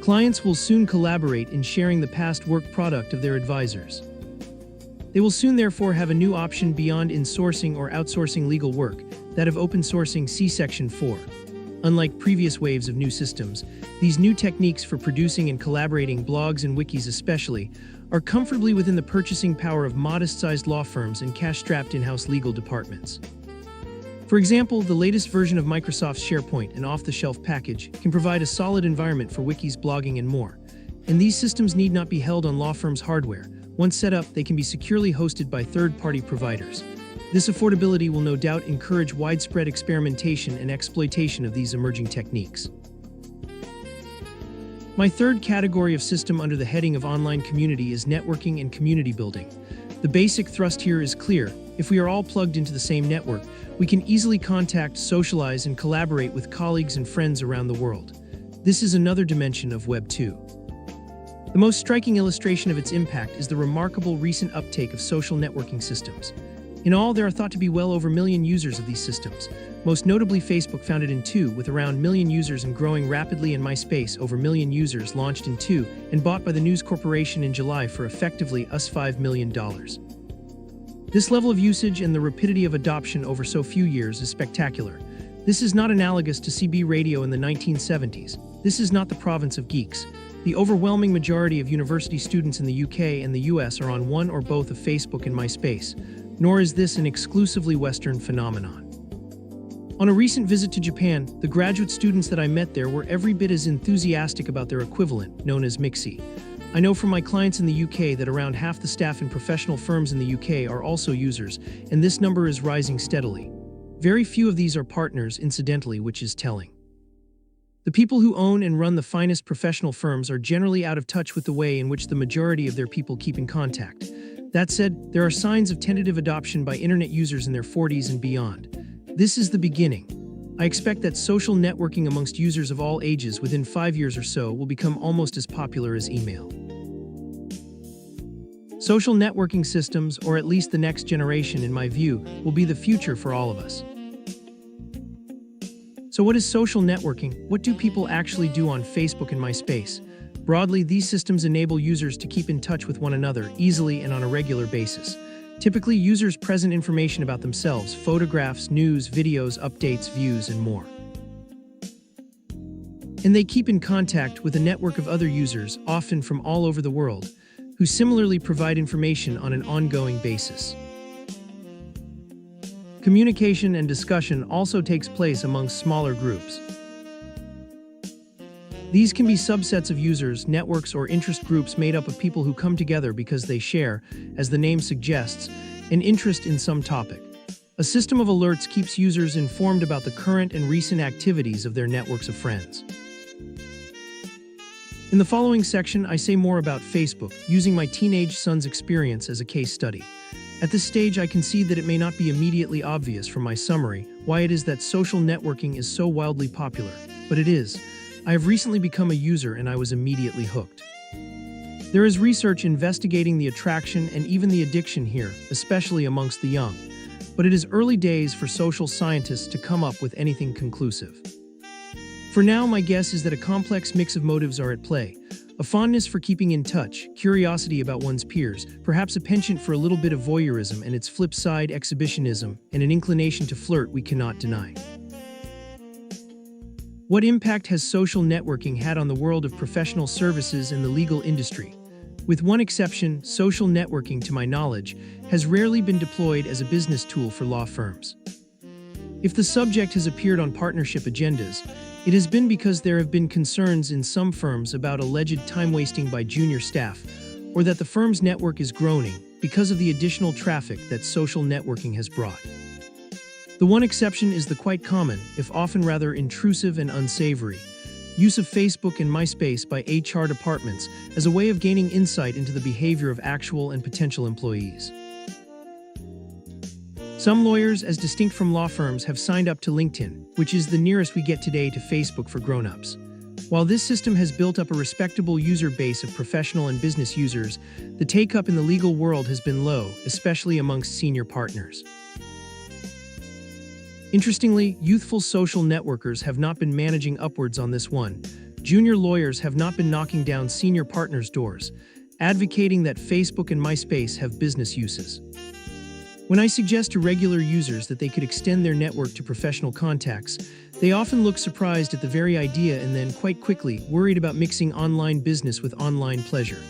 Clients will soon collaborate in sharing the past work product of their advisors. They will soon therefore have a new option beyond insourcing or outsourcing legal work, that of open sourcing. See Section 4. Unlike previous waves of new systems, these new techniques for producing and collaborating blogs and wikis especially are comfortably within the purchasing power of modest-sized law firms and cash-strapped in-house legal departments. For example, the latest version of Microsoft's SharePoint, an off-the-shelf package, can provide a solid environment for wikis, blogging, and more. And these systems need not be held on law firms' hardware. Once set up, they can be securely hosted by third-party providers. This affordability will no doubt encourage widespread experimentation and exploitation of these emerging techniques. My third category of system under the heading of online community is networking and community building. The basic thrust here is clear. If we are all plugged into the same network, we can easily contact, socialize, and collaborate with colleagues and friends around the world. This is another dimension of Web 2. The most striking illustration of its impact is the remarkable recent uptake of social networking systems. In all, there are thought to be well over 1 million users of these systems, most notably Facebook, founded in 2002 with around 1 million users and growing rapidly, and MySpace, over 1 million users, launched in 2002 and bought by the News Corporation in July for effectively $5 million. This level of usage and the rapidity of adoption over so few years is spectacular. This is not analogous to CB radio in the 1970s. This is not the province of geeks. The overwhelming majority of university students in the UK and the US are on one or both of Facebook and MySpace, nor is this an exclusively Western phenomenon. On a recent visit to Japan, the graduate students that I met there were every bit as enthusiastic about their equivalent, known as Mixi. I know from my clients in the UK that around half the staff in professional firms in the UK are also users, and this number is rising steadily. Very few of these are partners, incidentally, which is telling. The people who own and run the finest professional firms are generally out of touch with the way in which the majority of their people keep in contact. That said, there are signs of tentative adoption by internet users in their 40s and beyond. This is the beginning. I expect that social networking amongst users of all ages within 5 years or so will become almost as popular as email. Social networking systems, or at least the next generation in my view, will be the future for all of us. So what is social networking? What do people actually do on Facebook and MySpace? Broadly, these systems enable users to keep in touch with one another easily and on a regular basis. Typically, users present information about themselves, photographs, news, videos, updates, views, and more. And they keep in contact with a network of other users, often from all over the world, who similarly provide information on an ongoing basis. Communication and discussion also takes place amongst smaller groups. These can be subsets of users, networks, or interest groups made up of people who come together because they share, as the name suggests, an interest in some topic. A system of alerts keeps users informed about the current and recent activities of their networks of friends. In the following section, I say more about Facebook, using my teenage son's experience as a case study. At this stage, I concede that it may not be immediately obvious from my summary why it is that social networking is so wildly popular, but it is. I have recently become a user and I was immediately hooked. There is research investigating the attraction and even the addiction here, especially amongst the young, but it is early days for social scientists to come up with anything conclusive. For now, my guess is that a complex mix of motives are at play. A fondness for keeping in touch, curiosity about one's peers, perhaps a penchant for a little bit of voyeurism and its flip side, exhibitionism, and an inclination to flirt we cannot deny. What impact has social networking had on the world of professional services and the legal industry? With one exception, social networking, to my knowledge, has rarely been deployed as a business tool for law firms. If the subject has appeared on partnership agendas, it has been because there have been concerns in some firms about alleged time wasting by junior staff, or that the firm's network is groaning because of the additional traffic that social networking has brought. The one exception is the quite common, if often rather intrusive and unsavory, use of Facebook and MySpace by HR departments as a way of gaining insight into the behavior of actual and potential employees. Some lawyers, as distinct from law firms, have signed up to LinkedIn, which is the nearest we get today to Facebook for grown-ups. While this system has built up a respectable user base of professional and business users, the take-up in the legal world has been low, especially amongst senior partners. Interestingly, youthful social networkers have not been managing upwards on this one. Junior lawyers have not been knocking down senior partners' doors, advocating that Facebook and MySpace have business uses. When I suggest to regular users that they could extend their network to professional contacts, they often look surprised at the very idea and then, quite quickly, worried about mixing online business with online pleasure.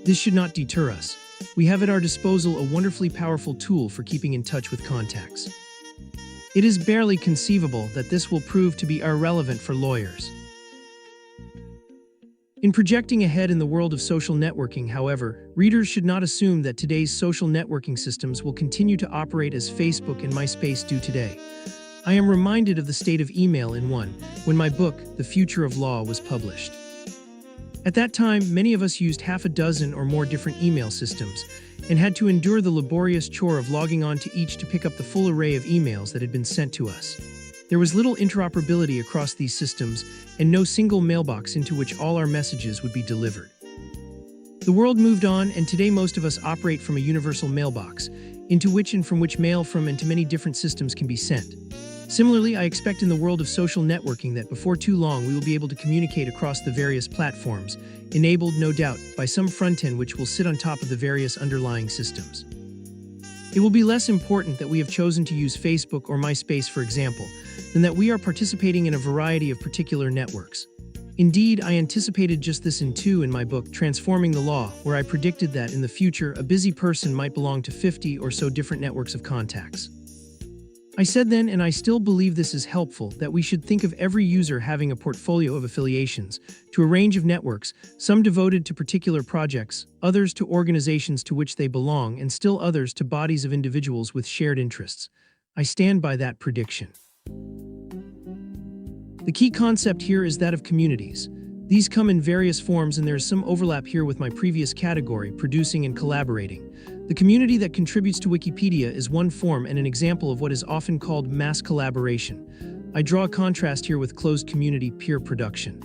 This should not deter us. We have at our disposal a wonderfully powerful tool for keeping in touch with contacts. It is barely conceivable that this will prove to be irrelevant for lawyers. In projecting ahead in the world of social networking, however, readers should not assume that today's social networking systems will continue to operate as Facebook and MySpace do today. I am reminded of the state of email when my book, The Future of Law, was published. At that time, many of us used half a dozen or more different email systems and had to endure the laborious chore of logging on to each to pick up the full array of emails that had been sent to us. There was little interoperability across these systems and no single mailbox into which all our messages would be delivered. The world moved on, and today most of us operate from a universal mailbox, into which and from which mail from and to many different systems can be sent. Similarly, I expect in the world of social networking that before too long we will be able to communicate across the various platforms, enabled, no doubt, by some front end which will sit on top of the various underlying systems. It will be less important that we have chosen to use Facebook or MySpace, for example, than that we are participating in a variety of particular networks. Indeed, I anticipated just this in my book, Transforming the Law, where I predicted that in the future, a busy person might belong to 50 or so different networks of contacts. I said then, and I still believe this is helpful, that we should think of every user having a portfolio of affiliations to a range of networks, some devoted to particular projects, others to organizations to which they belong, and still others to bodies of individuals with shared interests. I stand by that prediction. The key concept here is that of communities. These come in various forms, and there is some overlap here with my previous category, producing and collaborating. The community that contributes to Wikipedia is one form and an example of what is often called mass collaboration. I draw a contrast here with closed community peer production.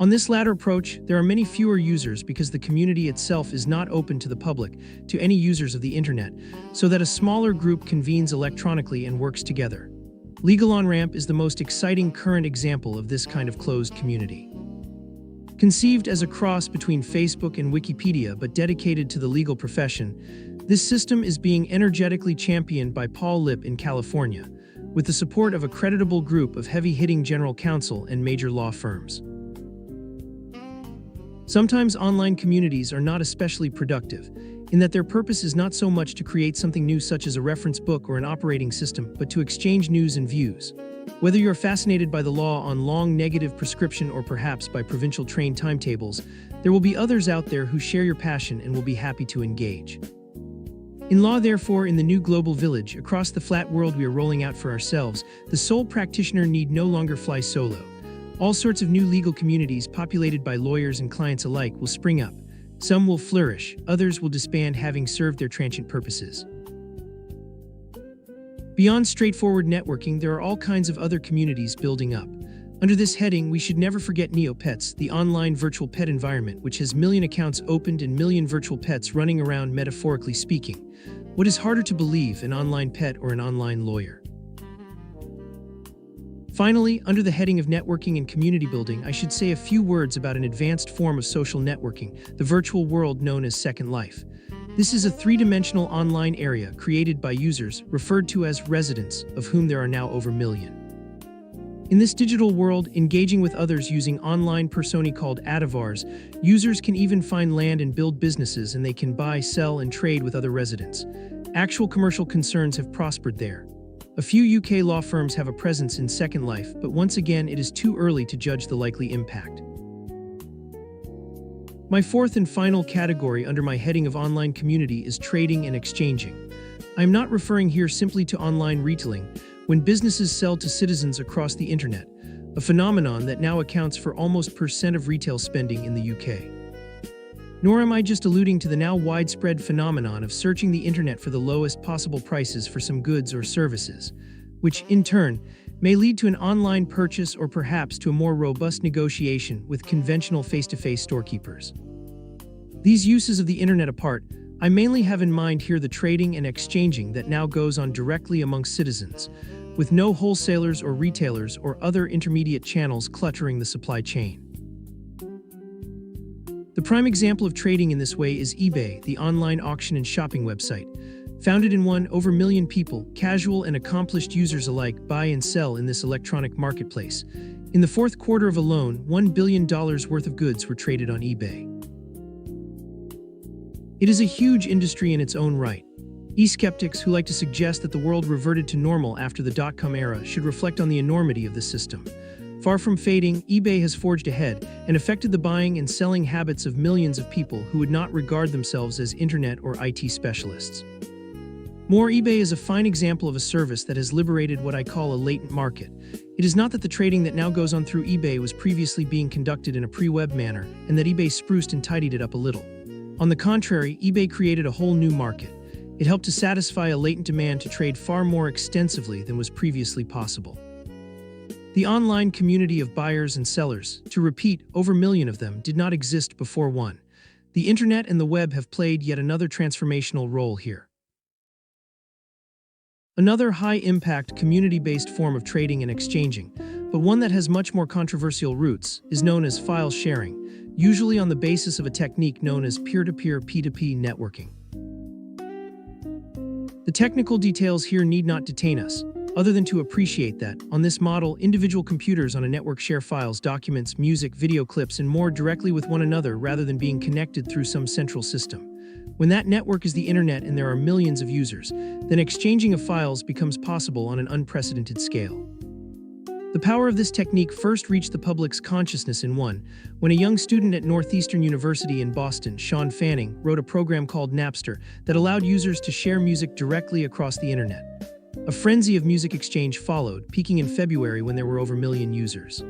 On this latter approach, there are many fewer users because the community itself is not open to the public, to any users of the internet, so that a smaller group convenes electronically and works together. Legal On-Ramp is the most exciting current example of this kind of closed community. Conceived as a cross between Facebook and Wikipedia but dedicated to the legal profession, this system is being energetically championed by Paul Lipp in California, with the support of a creditable group of heavy-hitting general counsel and major law firms. Sometimes online communities are not especially productive, in that their purpose is not so much to create something new such as a reference book or an operating system, but to exchange news and views. Whether you're fascinated by the law on long negative prescription or perhaps by provincial train timetables, there will be others out there who share your passion and will be happy to engage. In law, therefore, in the new global village, across the flat world we are rolling out for ourselves, the sole practitioner need no longer fly solo. All sorts of new legal communities populated by lawyers and clients alike will spring up. Some will flourish, others will disband having served their transient purposes. Beyond straightforward networking, there are all kinds of other communities building up. Under this heading, we should never forget Neopets, the online virtual pet environment, which has million accounts opened and million virtual pets running around, metaphorically speaking. What is harder to believe, an online pet or an online lawyer? Finally, under the heading of networking and community building, I should say a few words about an advanced form of social networking, the virtual world known as Second Life. This is a three-dimensional online area created by users, referred to as residents, of whom there are now over a million. In this digital world, engaging with others using online personae called avatars, users can even find land and build businesses, and they can buy, sell, and trade with other residents. Actual commercial concerns have prospered there. A few UK law firms have a presence in Second Life, but once again it is too early to judge the likely impact. My fourth and final category under my heading of online community is trading and exchanging. I am not referring here simply to online retailing, when businesses sell to citizens across the internet, a phenomenon that now accounts for almost % of retail spending in the UK. Nor am I just alluding to the now widespread phenomenon of searching the internet for the lowest possible prices for some goods or services, which, in turn, may lead to an online purchase or perhaps to a more robust negotiation with conventional face-to-face storekeepers. These uses of the internet apart, I mainly have in mind here the trading and exchanging that now goes on directly among citizens, with no wholesalers or retailers or other intermediate channels cluttering the supply chain. The prime example of trading in this way is eBay, the online auction and shopping website. Founded in over a million people, casual and accomplished users alike buy and sell in this electronic marketplace. In the fourth quarter of alone, $1 billion worth of goods were traded on eBay. It is a huge industry in its own right. E-skeptics who like to suggest that the world reverted to normal after the dot-com era should reflect on the enormity of the system. Far from fading, eBay has forged ahead and affected the buying and selling habits of millions of people who would not regard themselves as internet or IT specialists. More, eBay is a fine example of a service that has liberated what I call a latent market. It is not that the trading that now goes on through eBay was previously being conducted in a pre-web manner and that eBay spruced and tidied it up a little. On the contrary, eBay created a whole new market. It helped to satisfy a latent demand to trade far more extensively than was previously possible. The online community of buyers and sellers, to repeat, over a million of them, did not exist before one. The internet and the web have played yet another transformational role here. Another high-impact, community-based form of trading and exchanging, but one that has much more controversial roots, is known as file sharing, usually on the basis of a technique known as peer-to-peer P2P networking. The technical details here need not detain us. other than to appreciate that, on this model, individual computers on a network share files, documents, music, video clips, and more directly with one another rather than being connected through some central system. When that network is the internet and there are millions of users, then exchanging of files becomes possible on an unprecedented scale. The power of this technique first reached the public's consciousness when a young student at Northeastern University in Boston, Sean Fanning, wrote a program called Napster that allowed users to share music directly across the internet. A frenzy of music exchange followed, peaking in February when there were over a million users.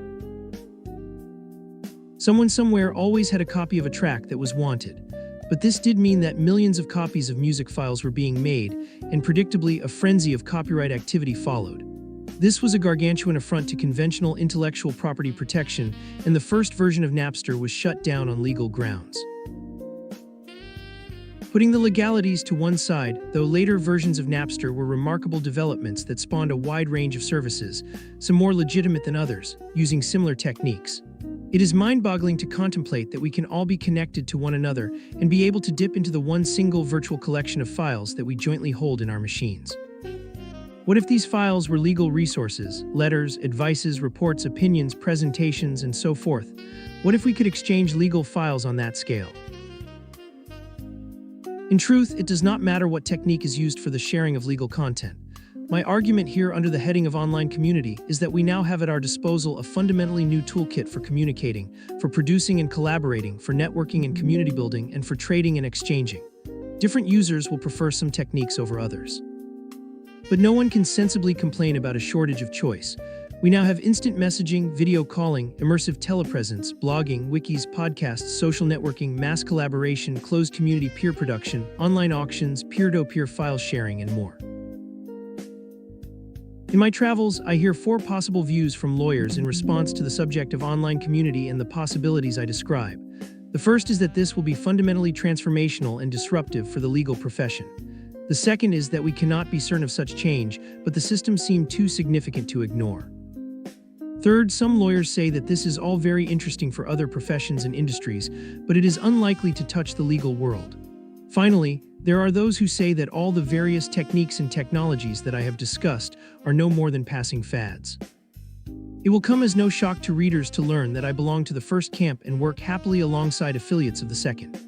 Someone somewhere always had a copy of a track that was wanted, but this did mean that millions of copies of music files were being made, and predictably a frenzy of copyright activity followed. This was a gargantuan affront to conventional intellectual property protection, and the first version of Napster was shut down on legal grounds. Putting the legalities to one side, though later versions of Napster were remarkable developments that spawned a wide range of services, some more legitimate than others, using similar techniques. It is mind-boggling to contemplate that we can all be connected to one another and be able to dip into the one single virtual collection of files that we jointly hold in our machines. What if these files were legal resources, letters, advices, reports, opinions, presentations, and so forth? What if we could exchange legal files on that scale? In truth, it does not matter what technique is used for the sharing of legal content. My argument here under the heading of online community is that we now have at our disposal a fundamentally new toolkit for communicating, for producing and collaborating, for networking and community building, and for trading and exchanging. Different users will prefer some techniques over others. But no one can sensibly complain about a shortage of choice. We now have instant messaging, video calling, immersive telepresence, blogging, wikis, podcasts, social networking, mass collaboration, closed community peer production, online auctions, peer-to-peer file sharing, and more. In my travels, I hear 4 possible views from lawyers in response to the subject of online community and the possibilities I describe. The first is that this will be fundamentally transformational and disruptive for the legal profession. The second is that we cannot be certain of such change, but the systems seem too significant to ignore. Third, some lawyers say that this is all very interesting for other professions and industries, but it is unlikely to touch the legal world. Finally, there are those who say that all the various techniques and technologies that I have discussed are no more than passing fads. It will come as no shock to readers to learn that I belong to the first camp and work happily alongside affiliates of the second.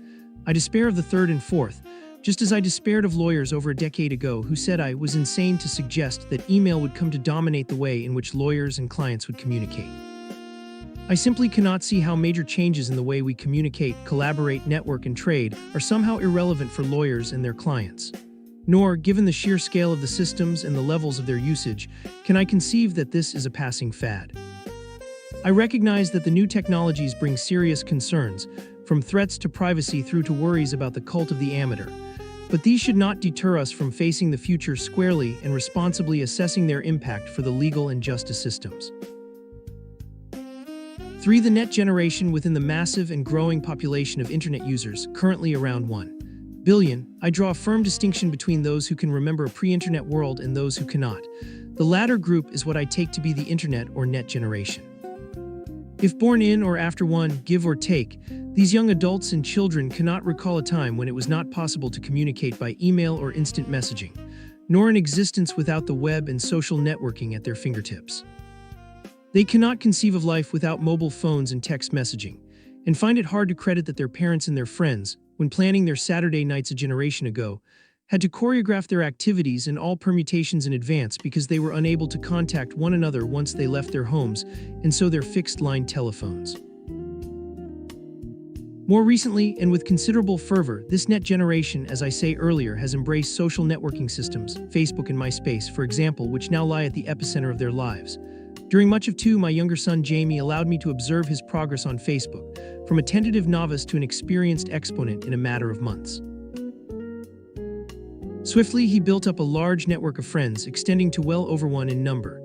I despair of the third and fourth, just as I despaired of lawyers over a decade ago who said I was insane to suggest that email would come to dominate the way in which lawyers and clients would communicate. I simply cannot see how major changes in the way we communicate, collaborate, network, and trade are somehow irrelevant for lawyers and their clients. Nor, given the sheer scale of the systems and the levels of their usage, can I conceive that this is a passing fad. I recognize that the new technologies bring serious concerns, from threats to privacy through to worries about the cult of the amateur. But these should not deter us from facing the future squarely and responsibly assessing their impact for the legal and justice systems. 3. The net generation within the massive and growing population of Internet users, currently around 1 billion. I draw a firm distinction between those who can remember a pre-Internet world and those who cannot. The latter group is what I take to be the Internet or net generation. If born in or after one, give or take, these young adults and children cannot recall a time when it was not possible to communicate by email or instant messaging, nor an existence without the web and social networking at their fingertips. They cannot conceive of life without mobile phones and text messaging, and find it hard to credit that their parents and their friends, when planning their Saturday nights a generation ago, had to choreograph their activities and all permutations in advance because they were unable to contact one another once they left their homes, and so their fixed-line telephones. More recently, and with considerable fervor, this net generation, as I say earlier, has embraced social networking systems, Facebook and MySpace, for example, which now lie at the epicenter of their lives. During much of 2, my younger son Jamie allowed me to observe his progress on Facebook, from a tentative novice to an experienced exponent in a matter of months. Swiftly, he built up a large network of friends, extending to well over 1 in number.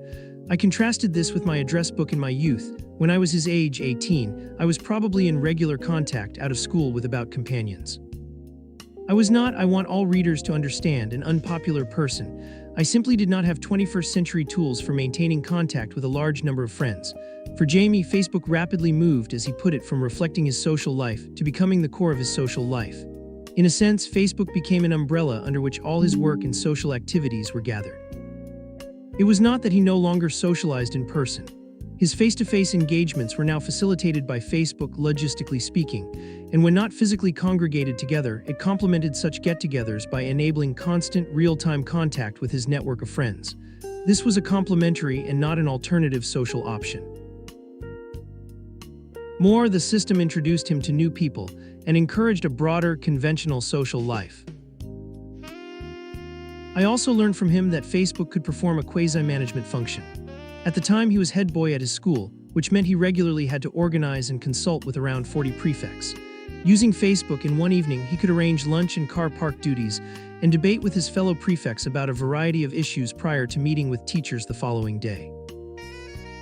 I contrasted this with my address book in my youth. When I was his age, 18, I was probably in regular contact out of school with about companions. I was not, I want all readers to understand, an unpopular person. I simply did not have 21st century tools for maintaining contact with a large number of friends. For Jamie, Facebook rapidly moved, as he put it, from reflecting his social life to becoming the core of his social life. In a sense, Facebook became an umbrella under which all his work and social activities were gathered. It was not that he no longer socialized in person. His face-to-face engagements were now facilitated by Facebook, logistically speaking, and when not physically congregated together, it complemented such get-togethers by enabling constant, real-time contact with his network of friends. This was a complementary and not an alternative social option. More, the system introduced him to new people and encouraged a broader, conventional social life. I also learned from him that Facebook could perform a quasi-management function. At the time, he was head boy at his school, which meant he regularly had to organize and consult with around 40 prefects. Using Facebook in one evening, he could arrange lunch and car park duties and debate with his fellow prefects about a variety of issues prior to meeting with teachers the following day.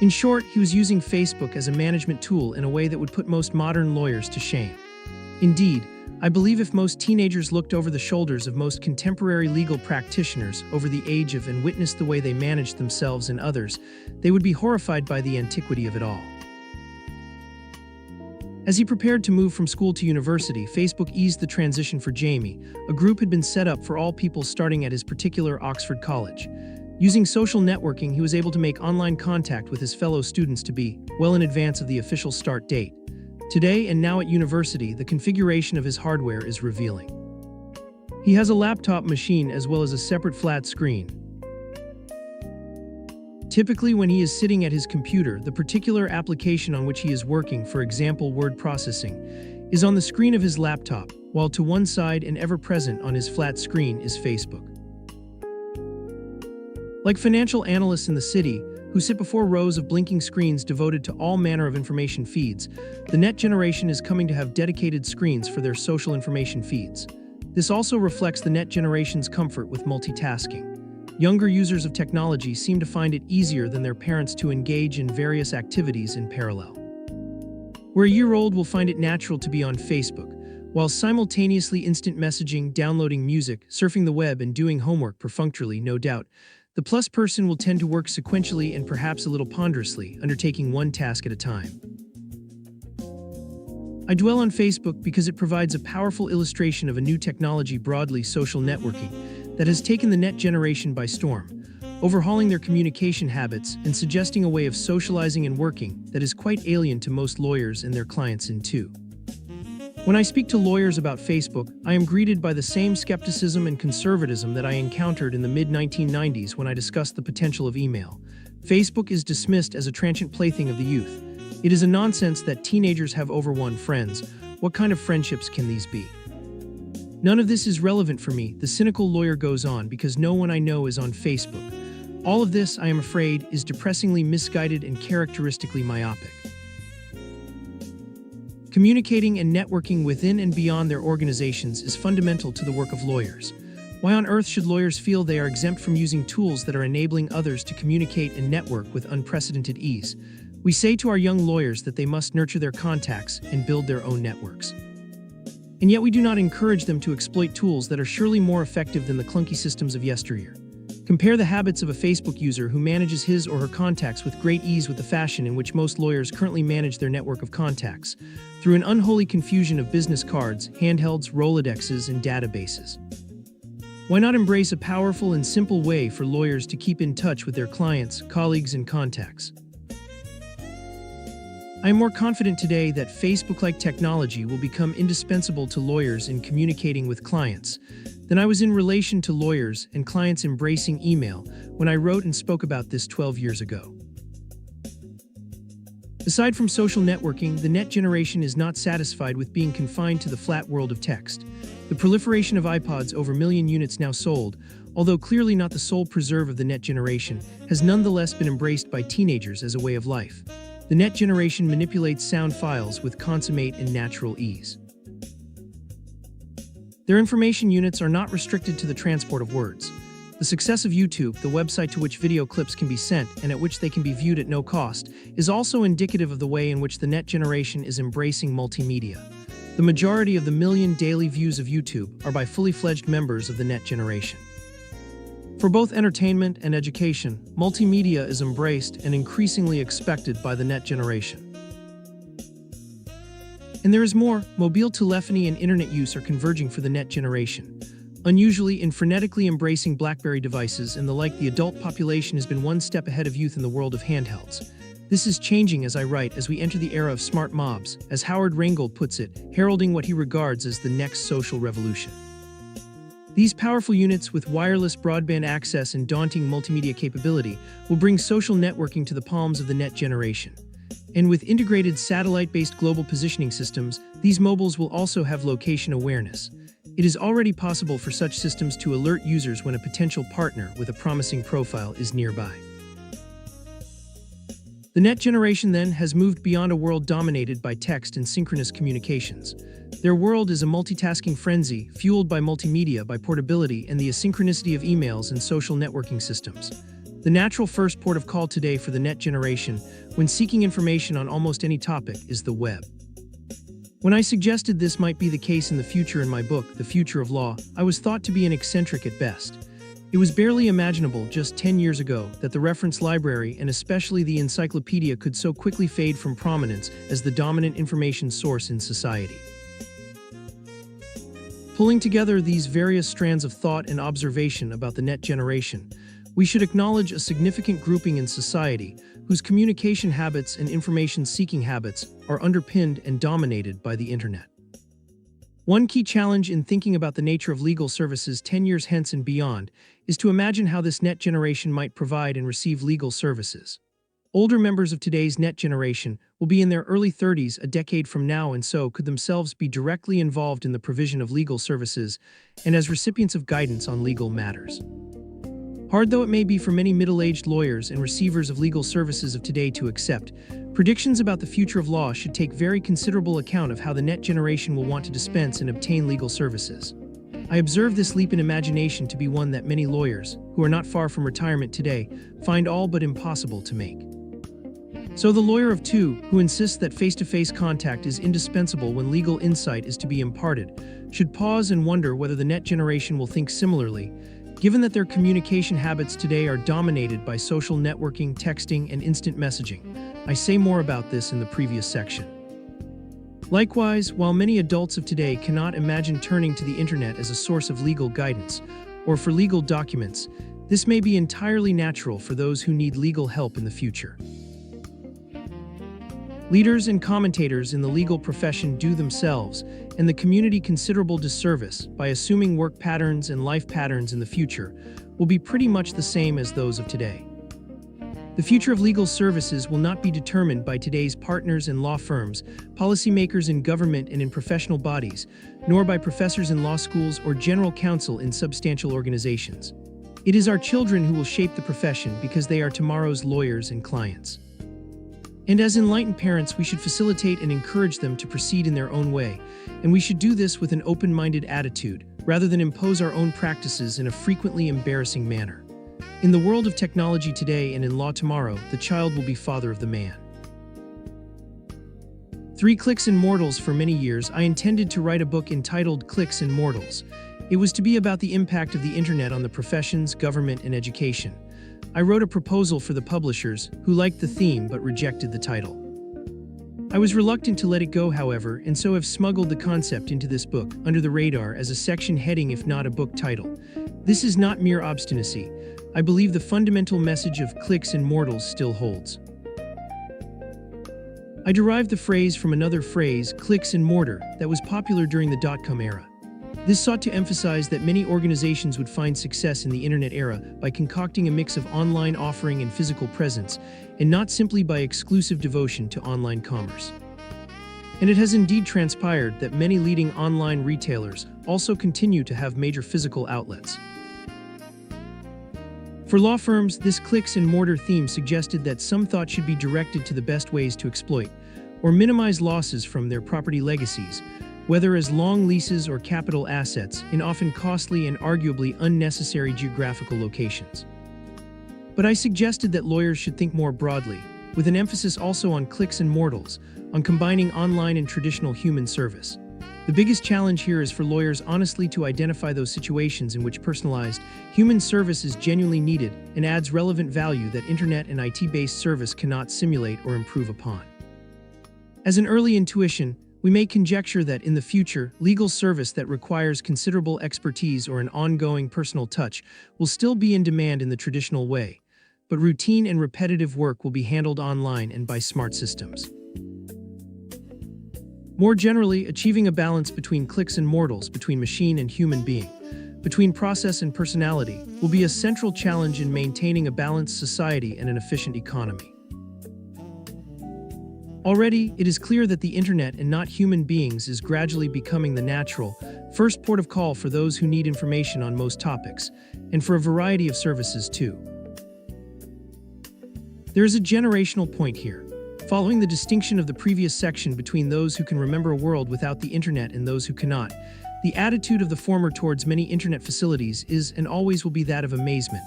In short, he was using Facebook as a management tool in a way that would put most modern lawyers to shame. Indeed, I believe if most teenagers looked over the shoulders of most contemporary legal practitioners over the age of and witnessed the way they managed themselves and others, they would be horrified by the antiquity of it all. As he prepared to move from school to university, Facebook eased the transition for Jamie. A group had been set up for all people starting at his particular Oxford college. Using social networking, he was able to make online contact with his fellow students to be well in advance of the official start date. Today and now at university, the configuration of his hardware is revealing. He has a laptop machine as well as a separate flat screen. Typically, when he is sitting at his computer, the particular application on which he is working, for example word processing, is on the screen of his laptop, while to one side and ever present on his flat screen is Facebook. Like financial analysts in the city, who sit before rows of blinking screens devoted to all manner of information feeds, the net generation is coming to have dedicated screens for their social information feeds. This also reflects the net generation's comfort with multitasking. Younger users of technology seem to find it easier than their parents to engage in various activities in parallel. Where a year-old will find it natural to be on Facebook, while simultaneously instant messaging, downloading music, surfing the web, and doing homework perfunctorily, no doubt, the plus person will tend to work sequentially and perhaps a little ponderously, undertaking one task at a time. I dwell on Facebook because it provides a powerful illustration of a new technology, broadly social networking, that has taken the net generation by storm, overhauling their communication habits and suggesting a way of socializing and working that is quite alien to most lawyers and their clients in too. When I speak to lawyers about Facebook, I am greeted by the same skepticism and conservatism that I encountered in the mid-1990s when I discussed the potential of email. Facebook is dismissed as a transient plaything of the youth. It is a nonsense that teenagers have over one friends. What kind of friendships can these be? None of this is relevant for me, the cynical lawyer goes on, because no one I know is on Facebook. All of this, I am afraid, is depressingly misguided and characteristically myopic. Communicating and networking within and beyond their organizations is fundamental to the work of lawyers. Why on earth should lawyers feel they are exempt from using tools that are enabling others to communicate and network with unprecedented ease? We say to our young lawyers that they must nurture their contacts and build their own networks. And yet we do not encourage them to exploit tools that are surely more effective than the clunky systems of yesteryear. Compare the habits of a Facebook user who manages his or her contacts with great ease with the fashion in which most lawyers currently manage their network of contacts, through an unholy confusion of business cards, handhelds, Rolodexes, and databases. Why not embrace a powerful and simple way for lawyers to keep in touch with their clients, colleagues, and contacts? I am more confident today that Facebook-like technology will become indispensable to lawyers in communicating with clients than I was in relation to lawyers and clients embracing email when I wrote and spoke about this 12 years ago. Aside from social networking, the net generation is not satisfied with being confined to the flat world of text. The proliferation of iPods, over a million units now sold, although clearly not the sole preserve of the net generation, has nonetheless been embraced by teenagers as a way of life. The net generation manipulates sound files with consummate and natural ease. Their information units are not restricted to the transport of words. The success of YouTube, the website to which video clips can be sent and at which they can be viewed at no cost, is also indicative of the way in which the net generation is embracing multimedia. The majority of the million daily views of YouTube are by fully fledged members of the net generation. For both entertainment and education, multimedia is embraced and increasingly expected by the net generation. And there is more. Mobile telephony and internet use are converging for the net generation. Unusually and frenetically embracing BlackBerry devices and the like, the adult population has been one step ahead of youth in the world of handhelds. This is changing as I write, as we enter the era of smart mobs, as Howard Rheingold puts it, heralding what he regards as the next social revolution. These powerful units with wireless broadband access and daunting multimedia capability will bring social networking to the palms of the net generation. And with integrated satellite-based global positioning systems, these mobiles will also have location awareness. It is already possible for such systems to alert users when a potential partner with a promising profile is nearby. The net generation, then, has moved beyond a world dominated by text and synchronous communications. Their world is a multitasking frenzy, fueled by multimedia, by portability, and the asynchronicity of emails and social networking systems. The natural first port of call today for the net generation, when seeking information on almost any topic, is the web. When I suggested this might be the case in the future in my book, The Future of Law, I was thought to be an eccentric at best. It was barely imaginable just 10 years ago that the reference library and especially the encyclopedia could so quickly fade from prominence as the dominant information source in society. Pulling together these various strands of thought and observation about the net generation, we should acknowledge a significant grouping in society whose communication habits and information-seeking habits are underpinned and dominated by the internet. One key challenge in thinking about the nature of legal services 10 years hence and beyond is to imagine how this net generation might provide and receive legal services. Older members of today's net generation will be in their early 30s a decade from now and so could themselves be directly involved in the provision of legal services and as recipients of guidance on legal matters. Hard though it may be for many middle-aged lawyers and receivers of legal services of today to accept, predictions about the future of law should take very considerable account of how the net generation will want to dispense and obtain legal services. I observe this leap in imagination to be one that many lawyers, who are not far from retirement today, find all but impossible to make. So the lawyer of two, who insists that face-to-face contact is indispensable when legal insight is to be imparted, should pause and wonder whether the net generation will think similarly, given that their communication habits today are dominated by social networking, texting, and instant messaging. I say more about this in the previous section. Likewise, while many adults of today cannot imagine turning to the internet as a source of legal guidance or for legal documents, this may be entirely natural for those who need legal help in the future. Leaders and commentators in the legal profession do themselves and the community considerable disservice by assuming work patterns and life patterns in the future will be pretty much the same as those of today. The future of legal services will not be determined by today's partners in law firms, policymakers in government and in professional bodies, nor by professors in law schools or general counsel in substantial organizations. It is our children who will shape the profession because they are tomorrow's lawyers and clients. And as enlightened parents, we should facilitate and encourage them to proceed in their own way, and we should do this with an open-minded attitude, rather than impose our own practices in a frequently embarrassing manner. In the world of technology today and in law tomorrow, the child will be father of the man. 3 Clicks and Mortals. For many years, I intended to write a book entitled Clicks and Mortals. It was to be about the impact of the internet on the professions, government, and education. I wrote a proposal for the publishers, who liked the theme but rejected the title. I was reluctant to let it go, however, and so have smuggled the concept into this book, under the radar as a section heading if not a book title. This is not mere obstinacy. I believe the fundamental message of Clicks and Mortals still holds. I derived the phrase from another phrase, clicks and mortar, that was popular during the dot-com era. This sought to emphasize that many organizations would find success in the internet era by concocting a mix of online offering and physical presence, and not simply by exclusive devotion to online commerce. And it has indeed transpired that many leading online retailers also continue to have major physical outlets. For law firms, this clicks and mortar theme suggested that some thought should be directed to the best ways to exploit or minimize losses from their property legacies, whether as long leases or capital assets in often costly and arguably unnecessary geographical locations. But I suggested that lawyers should think more broadly, with an emphasis also on clicks and mortals, on combining online and traditional human service. The biggest challenge here is for lawyers honestly to identify those situations in which personalized, human service is genuinely needed and adds relevant value that internet and IT-based service cannot simulate or improve upon. As an early intuition, We may conjecture that in the future, legal service that requires considerable expertise or an ongoing personal touch will still be in demand in the traditional way, but routine and repetitive work will be handled online and by smart systems. More generally, achieving a balance between clicks and mortals, between machine and human being, between process and personality, will be a central challenge in maintaining a balanced society and an efficient economy. Already, it is clear that the internet and not human beings is gradually becoming the natural, first port of call for those who need information on most topics, and for a variety of services too. There is a generational point here. Following the distinction of the previous section between those who can remember a world without the internet and those who cannot, the attitude of the former towards many internet facilities is and always will be that of amazement.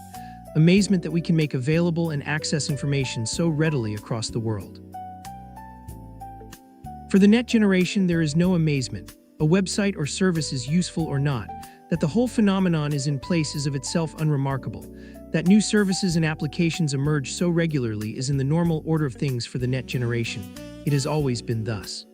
Amazement that we can make available and access information so readily across the world. For the net generation, there is no amazement. A website or service is useful or not. That the whole phenomenon is in place is of itself unremarkable. That new services and applications emerge so regularly is in the normal order of things for the net generation. It has always been thus.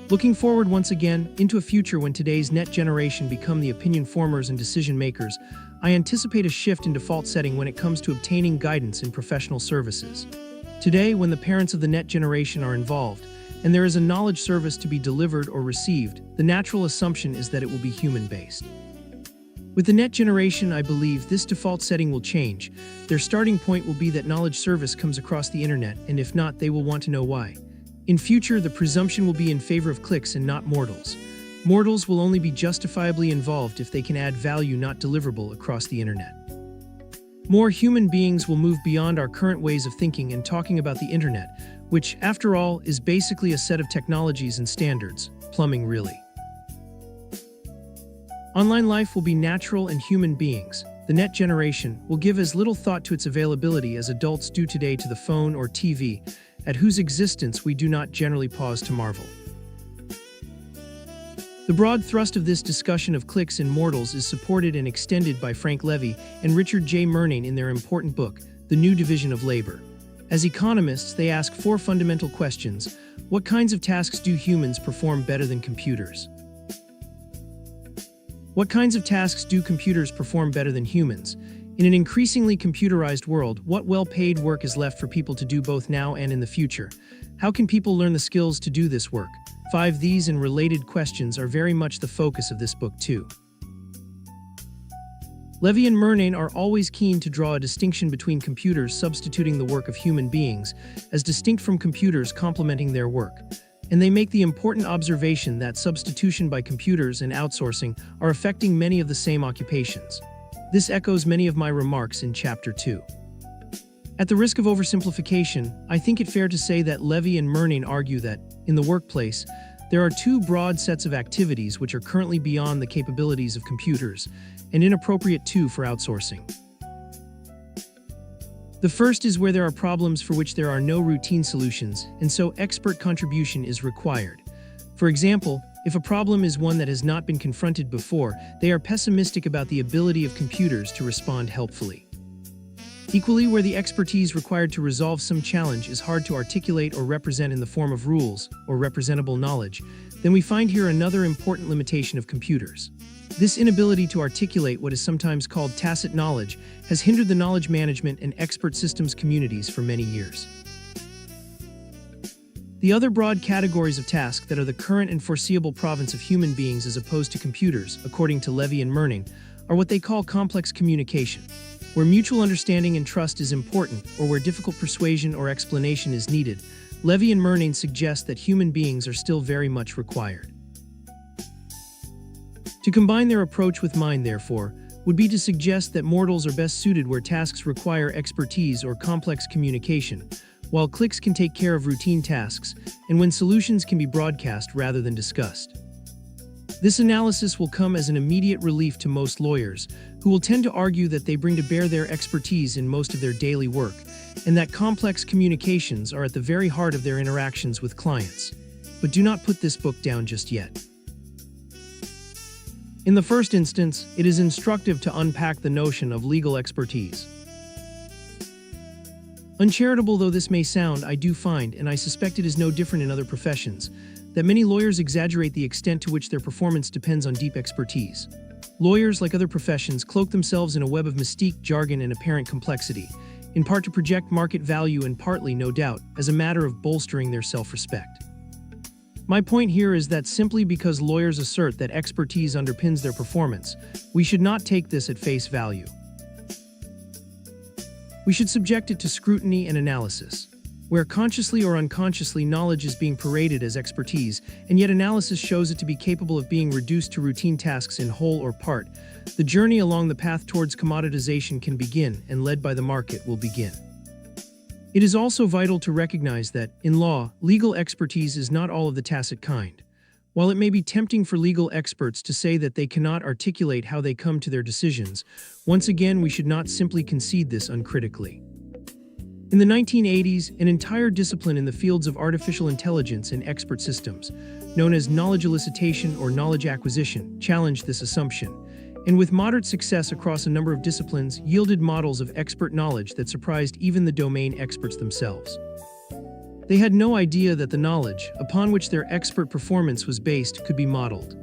Looking forward once again into a future when today's net generation become the opinion formers and decision makers, I anticipate a shift in default setting when it comes to obtaining guidance in professional services. Today, when the parents of the net generation are involved, and there is a knowledge service to be delivered or received, the natural assumption is that it will be human-based. With the net generation, I believe this default setting will change. Their starting point will be that knowledge service comes across the internet, and if not, they will want to know why. In future, the presumption will be in favor of clicks and not mortals. Mortals will only be justifiably involved if they can add value not deliverable across the internet. More human beings will move beyond our current ways of thinking and talking about the internet, which, after all, is basically a set of technologies and standards, plumbing really. Online life will be natural and human beings. The net generation will give as little thought to its availability as adults do today to the phone or TV, at whose existence we do not generally pause to marvel. The broad thrust of this discussion of clicks and mortals is supported and extended by Frank Levy and Richard J. Murnane in their important book, The New Division of Labor. As economists, they ask four fundamental questions. What kinds of tasks do humans perform better than computers? What kinds of tasks do computers perform better than humans? In an increasingly computerized world, what well-paid work is left for people to do both now and in the future? How can people learn the skills to do this work? 5. These and related questions are very much the focus of this book too. Levy and Murnane are always keen to draw a distinction between computers substituting the work of human beings, as distinct from computers complementing their work. And they make the important observation that substitution by computers and outsourcing are affecting many of the same occupations. This echoes many of my remarks in Chapter 2. At the risk of oversimplification, I think it fair to say that Levy and Murnane argue that, in the workplace, there are two broad sets of activities which are currently beyond the capabilities of computers, and inappropriate too for outsourcing. The first is where there are problems for which there are no routine solutions, and so expert contribution is required. For example, if a problem is one that has not been confronted before, they are pessimistic about the ability of computers to respond helpfully. Equally, where the expertise required to resolve some challenge is hard to articulate or represent in the form of rules or representable knowledge, then we find here another important limitation of computers. This inability to articulate what is sometimes called tacit knowledge has hindered the knowledge management and expert systems communities for many years. The other broad categories of tasks that are the current and foreseeable province of human beings as opposed to computers, according to Levy and Murnane, are what they call complex communication, where mutual understanding and trust is important, or where difficult persuasion or explanation is needed. Levy and Murnane suggest that human beings are still very much required. To combine their approach with mine, therefore, would be to suggest that mortals are best suited where tasks require expertise or complex communication, while clicks can take care of routine tasks, and when solutions can be broadcast rather than discussed. This analysis will come as an immediate relief to most lawyers, who will tend to argue that they bring to bear their expertise in most of their daily work, and that complex communications are at the very heart of their interactions with clients. But do not put this book down just yet. In the first instance, it is instructive to unpack the notion of legal expertise. Uncharitable though this may sound, I do find, and I suspect it is no different in other professions, that many lawyers exaggerate the extent to which their performance depends on deep expertise. Lawyers, like other professions, cloak themselves in a web of mystique, jargon, and apparent complexity, in part to project market value and partly, no doubt, as a matter of bolstering their self-respect. My point here is that simply because lawyers assert that expertise underpins their performance, we should not take this at face value. We should subject it to scrutiny and analysis. Where consciously or unconsciously knowledge is being paraded as expertise, and yet analysis shows it to be capable of being reduced to routine tasks in whole or part, the journey along the path towards commoditization can begin, and led by the market will begin. It is also vital to recognize that, in law, legal expertise is not all of the tacit kind. While it may be tempting for legal experts to say that they cannot articulate how they come to their decisions, once again we should not simply concede this uncritically. In the 1980s, an entire discipline in the fields of artificial intelligence and expert systems, known as knowledge elicitation or knowledge acquisition, challenged this assumption, and with moderate success across a number of disciplines, yielded models of expert knowledge that surprised even the domain experts themselves. They had no idea that the knowledge, upon which their expert performance was based, could be modeled.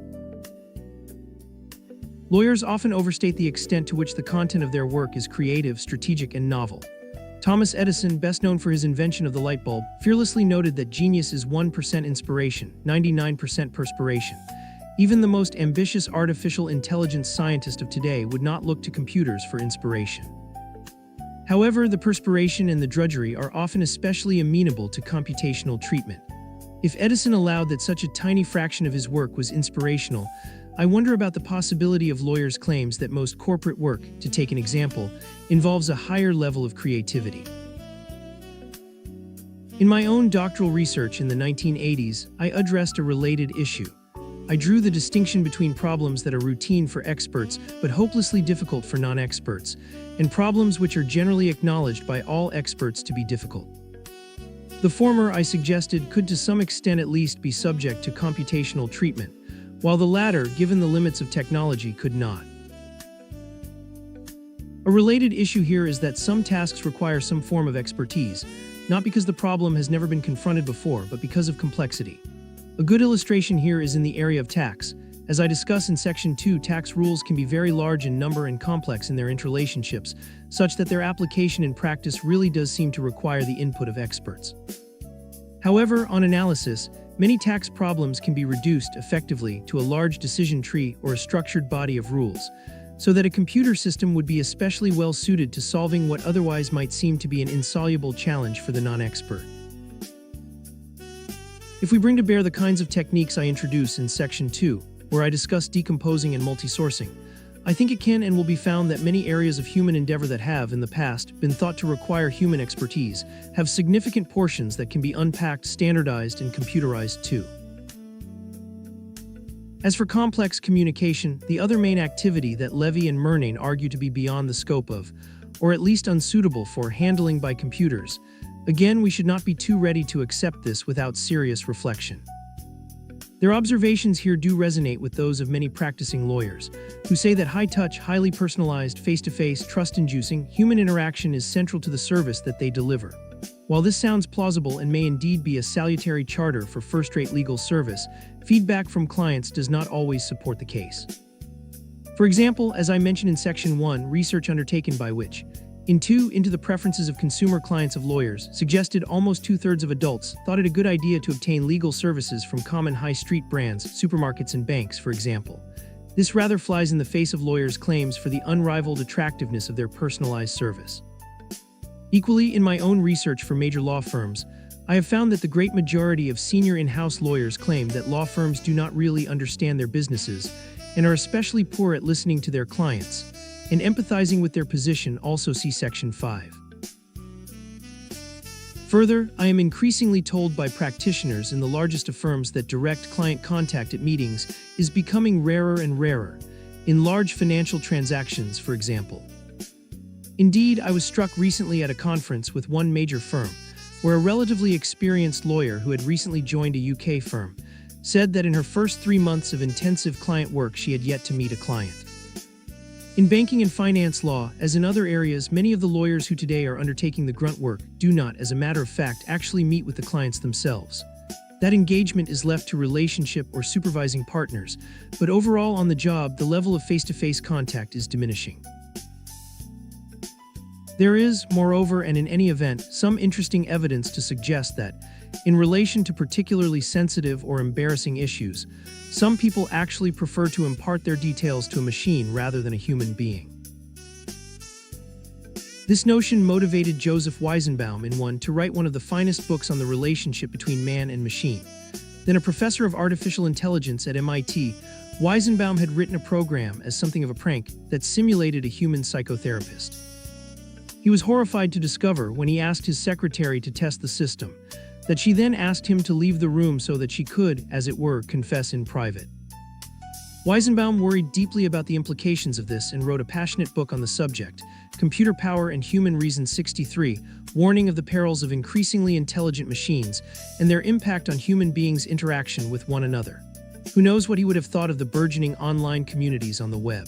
Lawyers often overstate the extent to which the content of their work is creative, strategic, and novel. Thomas Edison, best known for his invention of the light bulb, fearlessly noted that genius is 1% inspiration, 99% perspiration. Even the most ambitious artificial intelligence scientist of today would not look to computers for inspiration. However, the perspiration and the drudgery are often especially amenable to computational treatment. If Edison allowed that such a tiny fraction of his work was inspirational, I wonder about the possibility of lawyers' claims that most corporate work, to take an example, involves a higher level of creativity. In my own doctoral research in the 1980s, I addressed a related issue. I drew the distinction between problems that are routine for experts but hopelessly difficult for non-experts, and problems which are generally acknowledged by all experts to be difficult. The former, I suggested, could to some extent at least be subject to computational treatment, while the latter, given the limits of technology, could not. A related issue here is that some tasks require some form of expertise, not because the problem has never been confronted before, but because of complexity. A good illustration here is in the area of tax. As I discuss in Section 2, tax rules can be very large in number and complex in their interrelationships, such that their application in practice really does seem to require the input of experts. However, on analysis, many tax problems can be reduced effectively to a large decision tree or a structured body of rules, so that a computer system would be especially well suited to solving what otherwise might seem to be an insoluble challenge for the non-expert. If we bring to bear the kinds of techniques I introduce in Section 2, where I discuss decomposing and multisourcing, I think it can and will be found that many areas of human endeavor that have, in the past, been thought to require human expertise have significant portions that can be unpacked, standardized, and computerized too. As for complex communication, the other main activity that Levy and Merrill argue to be beyond the scope of, or at least unsuitable for, handling by computers, again, we should not be too ready to accept this without serious reflection. Their observations here do resonate with those of many practicing lawyers, who say that high-touch, highly personalized, face-to-face, trust-inducing human interaction is central to the service that they deliver. While this sounds plausible and may indeed be a salutary charter for first-rate legal service, feedback from clients does not always support the case. For example, as I mentioned in Section 1, research undertaken by which, into the preferences of consumer clients of lawyers, suggested almost two-thirds of adults thought it a good idea to obtain legal services from common high-street brands, supermarkets, and banks, for example. This rather flies in the face of lawyers' claims for the unrivaled attractiveness of their personalized service. Equally, in my own research for major law firms, I have found that the great majority of senior in-house lawyers claim that law firms do not really understand their businesses and are especially poor at listening to their clients, and empathizing with their position. Also see Section 5. Further, I am increasingly told by practitioners in the largest of firms that direct client contact at meetings is becoming rarer and rarer, in large financial transactions, for example. Indeed, I was struck recently at a conference with one major firm, where a relatively experienced lawyer who had recently joined a UK firm said that in her first 3 months of intensive client work she had yet to meet a client. In banking and finance law, as in other areas, many of the lawyers who today are undertaking the grunt work do not, as a matter of fact, actually meet with the clients themselves. That engagement is left to relationship or supervising partners, but overall on the job, the level of face-to-face contact is diminishing. There is, moreover, and in any event, some interesting evidence to suggest that, in relation to particularly sensitive or embarrassing issues, some people actually prefer to impart their details to a machine rather than a human being. This notion motivated Joseph Weizenbaum to write one of the finest books on the relationship between man and machine. Then a professor of artificial intelligence at MIT, Weizenbaum had written a program as something of a prank that simulated a human psychotherapist. He was horrified to discover, when he asked his secretary to test the system, that she then asked him to leave the room so that she could, as it were, confess in private. Weizenbaum worried deeply about the implications of this and wrote a passionate book on the subject, Computer Power and Human Reason 63, warning of the perils of increasingly intelligent machines and their impact on human beings' interaction with one another. Who knows what he would have thought of the burgeoning online communities on the web?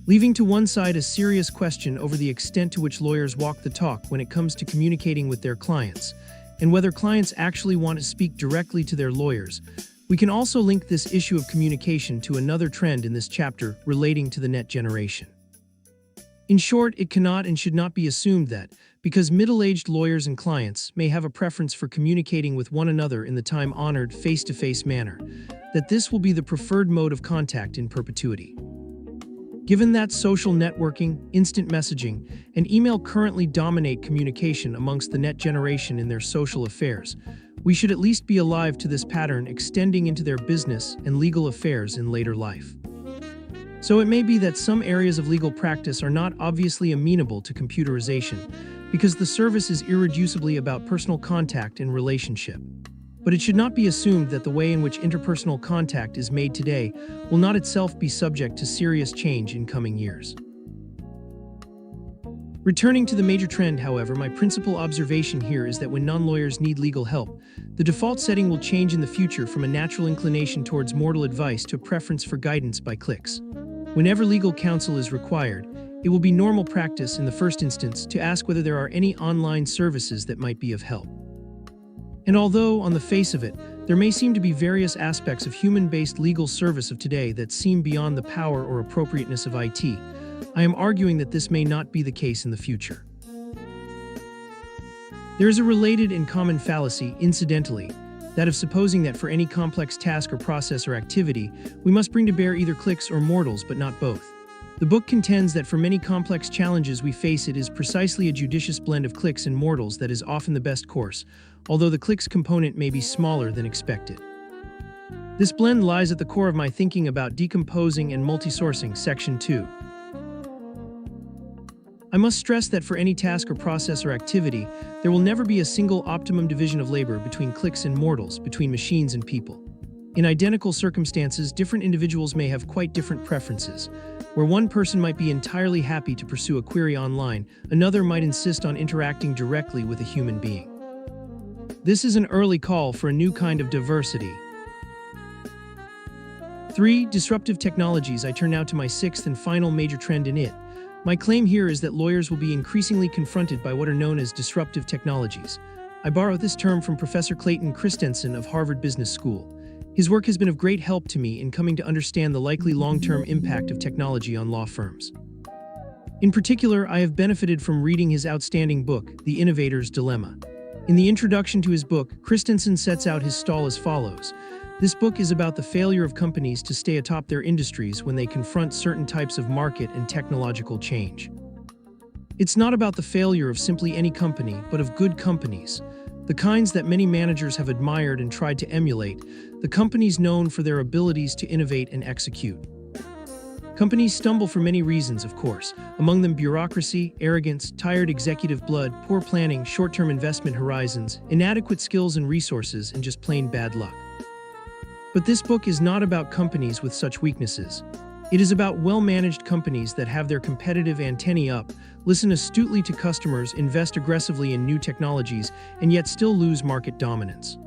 Leaving to one side a serious question over the extent to which lawyers walk the talk when it comes to communicating with their clients, and whether clients actually want to speak directly to their lawyers, we can also link this issue of communication to another trend in this chapter relating to the net generation. In short, it cannot and should not be assumed that, because middle-aged lawyers and clients may have a preference for communicating with one another in the time-honored face-to-face manner, that this will be the preferred mode of contact in perpetuity. Given that social networking, instant messaging, and email currently dominate communication amongst the net generation in their social affairs, we should at least be alive to this pattern extending into their business and legal affairs in later life. So it may be that some areas of legal practice are not obviously amenable to computerization, because the service is irreducibly about personal contact and relationship. But it should not be assumed that the way in which interpersonal contact is made today will not itself be subject to serious change in coming years. Returning to the major trend, however, my principal observation here is that when non-lawyers need legal help, the default setting will change in the future from a natural inclination towards mortal advice to a preference for guidance by clicks. Whenever legal counsel is required, it will be normal practice in the first instance to ask whether there are any online services that might be of help. And although, on the face of it, there may seem to be various aspects of human-based legal service of today that seem beyond the power or appropriateness of IT, I am arguing that this may not be the case in the future. There is a related and common fallacy, incidentally, that of supposing that for any complex task or process or activity, we must bring to bear either clicks or mortals, but not both. The book contends that for many complex challenges we face, it is precisely a judicious blend of clicks and mortals that is often the best course, although the clicks component may be smaller than expected. This blend lies at the core of my thinking about decomposing and multi-sourcing, Section 2. I must stress that for any task or process or activity, there will never be a single optimum division of labor between clicks and mortals, between machines and people. In identical circumstances, different individuals may have quite different preferences. Where one person might be entirely happy to pursue a query online, another might insist on interacting directly with a human being. This is an early call for a new kind of diversity. 3. Disruptive technologies. I turn now to my sixth and final major trend in it. My claim here is that lawyers will be increasingly confronted by what are known as disruptive technologies. I borrow this term from Professor Clayton Christensen of Harvard Business School. His work has been of great help to me in coming to understand the likely long-term impact of technology on law firms. In particular, I have benefited from reading his outstanding book, The Innovator's Dilemma. In the introduction to his book, Christensen sets out his stall as follows. This book is about the failure of companies to stay atop their industries when they confront certain types of market and technological change. It's not about the failure of simply any company, but of good companies. The kinds that many managers have admired and tried to emulate, the companies known for their abilities to innovate and execute. Companies stumble for many reasons, of course, among them bureaucracy, arrogance, tired executive blood, poor planning, short-term investment horizons, inadequate skills and resources, and just plain bad luck. But this book is not about companies with such weaknesses. It is about well-managed companies that have their competitive antennae up, listen astutely to customers, invest aggressively in new technologies, and yet still lose market dominance.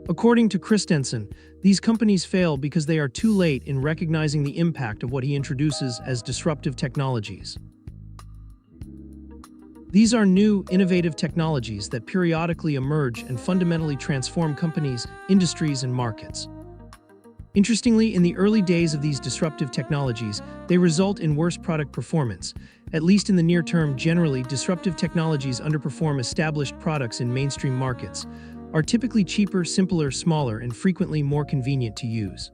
According to Christensen, these companies fail because they are too late in recognizing the impact of what he introduces as disruptive technologies. These are new, innovative technologies that periodically emerge and fundamentally transform companies, industries, and markets. Interestingly, in the early days of these disruptive technologies, they result in worse product performance. At least in the near term, generally, disruptive technologies underperform established products in mainstream markets, are typically cheaper, simpler, smaller, and frequently more convenient to use.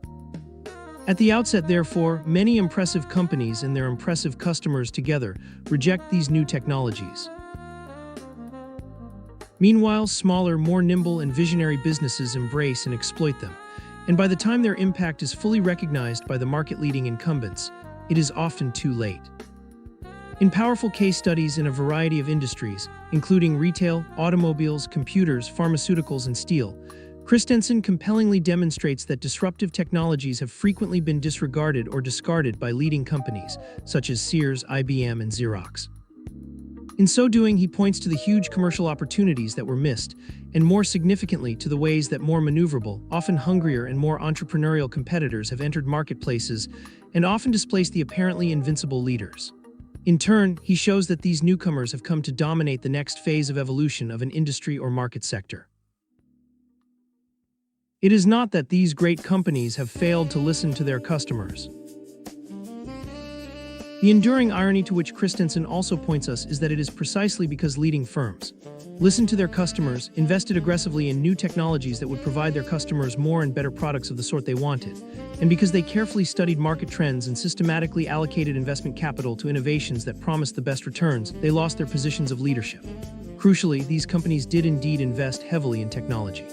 At the outset, therefore, many impressive companies and their impressive customers together reject these new technologies. Meanwhile, smaller, more nimble, and visionary businesses embrace and exploit them. And by the time their impact is fully recognized by the market-leading incumbents, it is often too late. In powerful case studies in a variety of industries, including retail, automobiles, computers, pharmaceuticals, and steel, Christensen compellingly demonstrates that disruptive technologies have frequently been disregarded or discarded by leading companies, such as Sears, IBM, and Xerox. In so doing, he points to the huge commercial opportunities that were missed, and more significantly to the ways that more maneuverable, often hungrier and more entrepreneurial competitors have entered marketplaces and often displaced the apparently invincible leaders. In turn, he shows that these newcomers have come to dominate the next phase of evolution of an industry or market sector. It is not that these great companies have failed to listen to their customers. The enduring irony to which Christensen also points us is that it is precisely because leading firms listened to their customers, invested aggressively in new technologies that would provide their customers more and better products of the sort they wanted, and because they carefully studied market trends and systematically allocated investment capital to innovations that promised the best returns, they lost their positions of leadership. Crucially, these companies did indeed invest heavily in technology.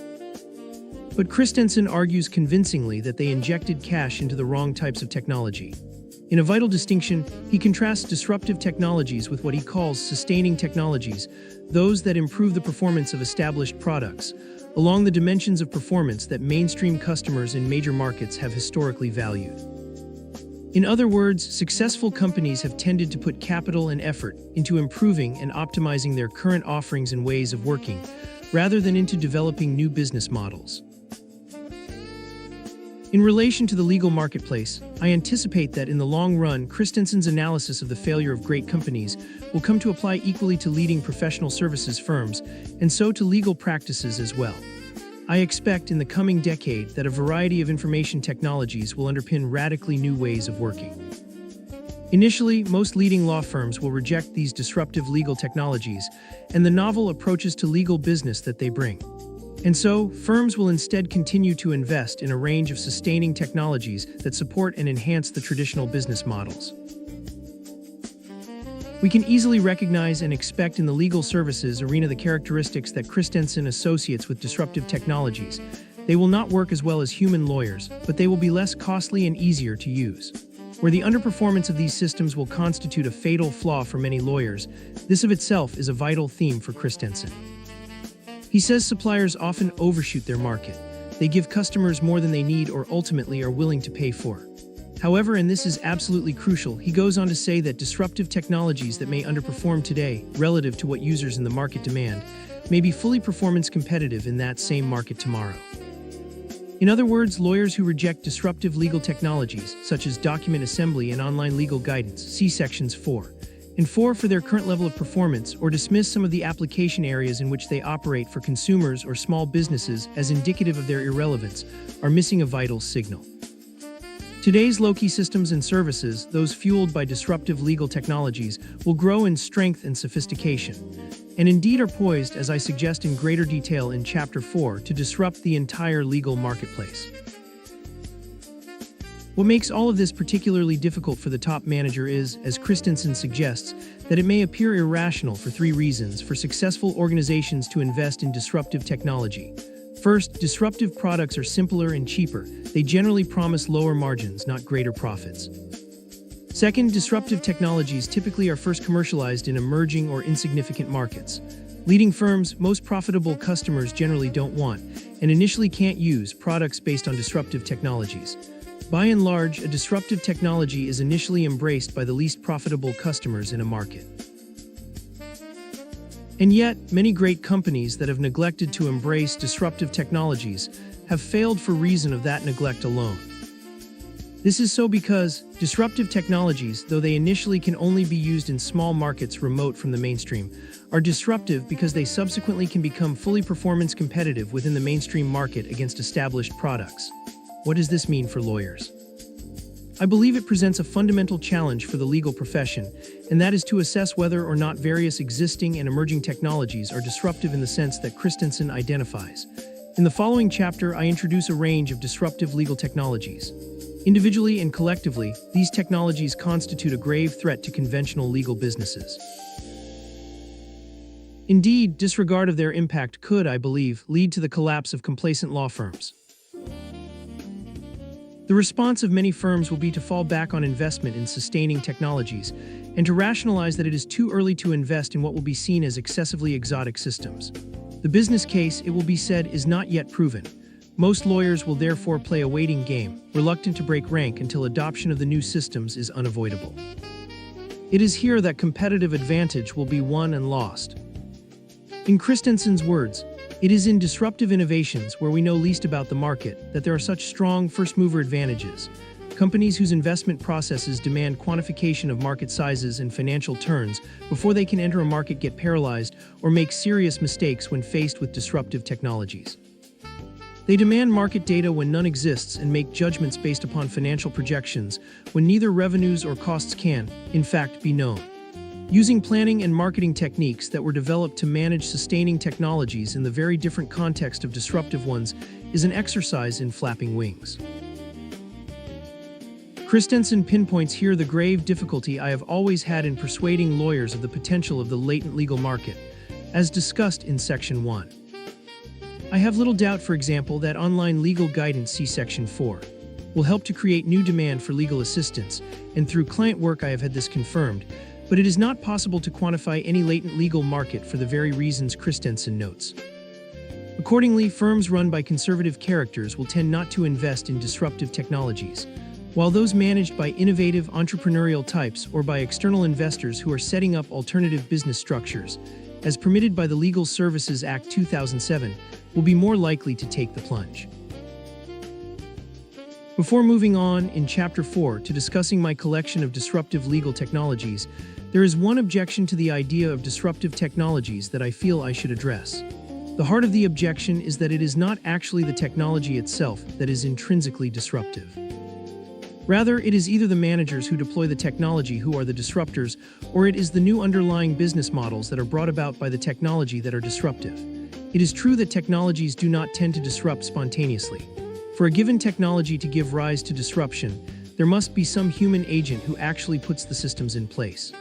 But Christensen argues convincingly that they injected cash into the wrong types of technology. In a vital distinction, he contrasts disruptive technologies with what he calls sustaining technologies, those that improve the performance of established products, along the dimensions of performance that mainstream customers in major markets have historically valued. In other words, successful companies have tended to put capital and effort into improving and optimizing their current offerings and ways of working, rather than into developing new business models. In relation to the legal marketplace, I anticipate that in the long run, Christensen's analysis of the failure of great companies will come to apply equally to leading professional services firms, and so to legal practices as well. I expect in the coming decade that a variety of information technologies will underpin radically new ways of working. Initially, most leading law firms will reject these disruptive legal technologies and the novel approaches to legal business that they bring. And so, firms will instead continue to invest in a range of sustaining technologies that support and enhance the traditional business models. We can easily recognize and expect in the legal services arena the characteristics that Christensen associates with disruptive technologies. They will not work as well as human lawyers, but they will be less costly and easier to use. Where the underperformance of these systems will constitute a fatal flaw for many lawyers, this of itself is a vital theme for Christensen. He says suppliers often overshoot their market. They give customers more than they need or ultimately are willing to pay for. However, and this is absolutely crucial, he goes on to say that disruptive technologies that may underperform today, relative to what users in the market demand, may be fully performance competitive in that same market tomorrow. In other words, lawyers who reject disruptive legal technologies, such as document assembly and online legal guidance, see sections 4 and 4 for their current level of performance, or dismiss some of the application areas in which they operate for consumers or small businesses as indicative of their irrelevance, are missing a vital signal. Today's low-key systems and services, those fueled by disruptive legal technologies, will grow in strength and sophistication, and indeed are poised, as I suggest in greater detail in Chapter 4, to disrupt the entire legal marketplace. What makes all of this particularly difficult for the top manager is, as Christensen suggests, that it may appear irrational for 3 reasons for successful organizations to invest in disruptive technology. First, disruptive products are simpler and cheaper. They generally promise lower margins, not greater profits. Second, disruptive technologies typically are first commercialized in emerging or insignificant markets. Leading firms, most profitable customers generally don't want, and initially can't use, products based on disruptive technologies. By and large, a disruptive technology is initially embraced by the least profitable customers in a market. And yet, many great companies that have neglected to embrace disruptive technologies have failed for reason of that neglect alone. This is so because disruptive technologies, though they initially can only be used in small markets remote from the mainstream, are disruptive because they subsequently can become fully performance competitive within the mainstream market against established products. What does this mean for lawyers? I believe it presents a fundamental challenge for the legal profession, and that is to assess whether or not various existing and emerging technologies are disruptive in the sense that Christensen identifies. In the following chapter, I introduce a range of disruptive legal technologies. Individually and collectively, these technologies constitute a grave threat to conventional legal businesses. Indeed, disregard of their impact could, I believe, lead to the collapse of complacent law firms. The response of many firms will be to fall back on investment in sustaining technologies and to rationalize that it is too early to invest in what will be seen as excessively exotic systems. The business case, it will be said, is not yet proven. Most lawyers will therefore play a waiting game, reluctant to break rank until adoption of the new systems is unavoidable. It is here that competitive advantage will be won and lost. In Christensen's words, it is in disruptive innovations where we know least about the market that there are such strong first-mover advantages. Companies whose investment processes demand quantification of market sizes and financial turns before they can enter a market get paralyzed or make serious mistakes when faced with disruptive technologies. They demand market data when none exists and make judgments based upon financial projections when neither revenues or costs can, in fact, be known. Using planning and marketing techniques that were developed to manage sustaining technologies in the very different context of disruptive ones is an exercise in flapping wings. Christensen pinpoints here the grave difficulty I have always had in persuading lawyers of the potential of the latent legal market, as discussed in Section 1. I have little doubt, for example, that online legal guidance, see Section 4, will help to create new demand for legal assistance, and through client work I have had this confirmed, but it is not possible to quantify any latent legal market for the very reasons Christensen notes. Accordingly, firms run by conservative characters will tend not to invest in disruptive technologies, while those managed by innovative entrepreneurial types or by external investors who are setting up alternative business structures, as permitted by the Legal Services Act 2007, will be more likely to take the plunge. Before moving on in Chapter 4 to discussing my collection of disruptive legal technologies, there is one objection to the idea of disruptive technologies that I feel I should address. The heart of the objection is that it is not actually the technology itself that is intrinsically disruptive. Rather, it is either the managers who deploy the technology who are the disruptors, or it is the new underlying business models that are brought about by the technology that are disruptive. It is true that technologies do not tend to disrupt spontaneously. For a given technology to give rise to disruption, there must be some human agent who actually puts the systems in place.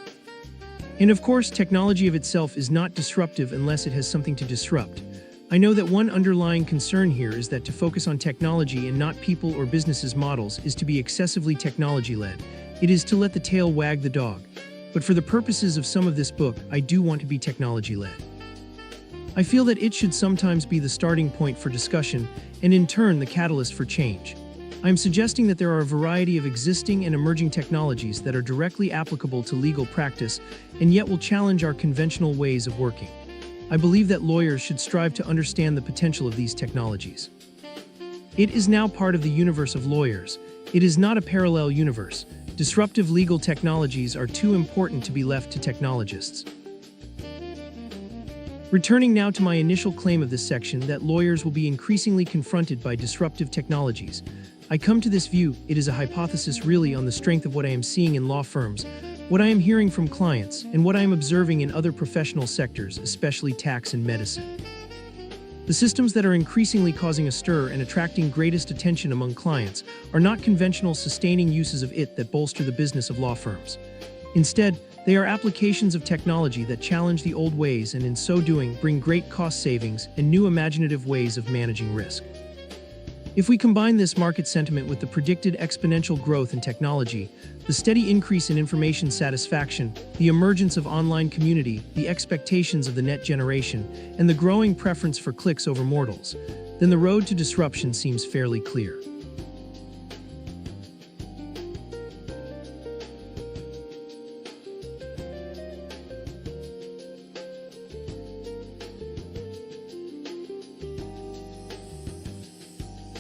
And of course, technology of itself is not disruptive unless it has something to disrupt. I know that one underlying concern here is that to focus on technology and not people or businesses' models is to be excessively technology-led. It is to let the tail wag the dog. But for the purposes of some of this book, I do want to be technology-led. I feel that it should sometimes be the starting point for discussion and in turn the catalyst for change. I am suggesting that there are a variety of existing and emerging technologies that are directly applicable to legal practice and yet will challenge our conventional ways of working. I believe that lawyers should strive to understand the potential of these technologies. It is now part of the universe of lawyers. It is not a parallel universe. Disruptive legal technologies are too important to be left to technologists. Returning now to my initial claim of this section that lawyers will be increasingly confronted by disruptive technologies, I come to this view, it is a hypothesis really on the strength of what I am seeing in law firms, what I am hearing from clients, and what I am observing in other professional sectors, especially tax and medicine. The systems that are increasingly causing a stir and attracting greatest attention among clients are not conventional sustaining uses of it that bolster the business of law firms. Instead, they are applications of technology that challenge the old ways and in so doing bring great cost savings and new imaginative ways of managing risk. If we combine this market sentiment with the predicted exponential growth in technology, the steady increase in information satisfaction, the emergence of online community, the expectations of the net generation, and the growing preference for clicks over mortals, then the road to disruption seems fairly clear.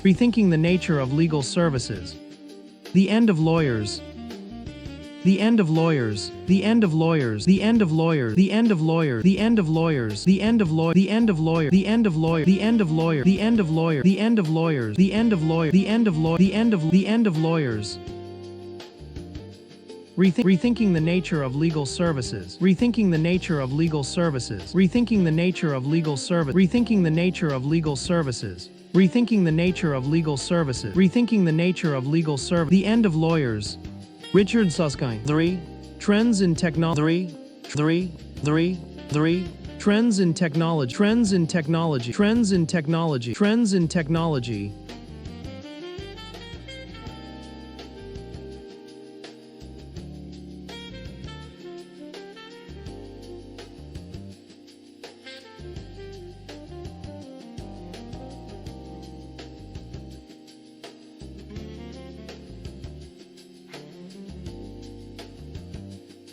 Rethinking the nature of legal services. The end of lawyers. The end of lawyers. The end of lawyers. The end of lawyer. The end of lawyer. The end of lawyers. The end of lawyer. The end of lawyer. The end of lawyer. The end of lawyer. The end of lawyer. The end of lawyers. The end of lawyer. The end of lawyer. The end of lawyers. Rethinking the nature of legal services. Rethinking the nature of legal services. Rethinking the nature of legal service. Rethinking the nature of legal services. Rethinking the nature of legal services. Rethinking the nature of legal service. The end of lawyers. Richard Susskind. 3. Trends in technology. 3. Trends in technology. Trends in technology. Trends in technology. Trends in technology.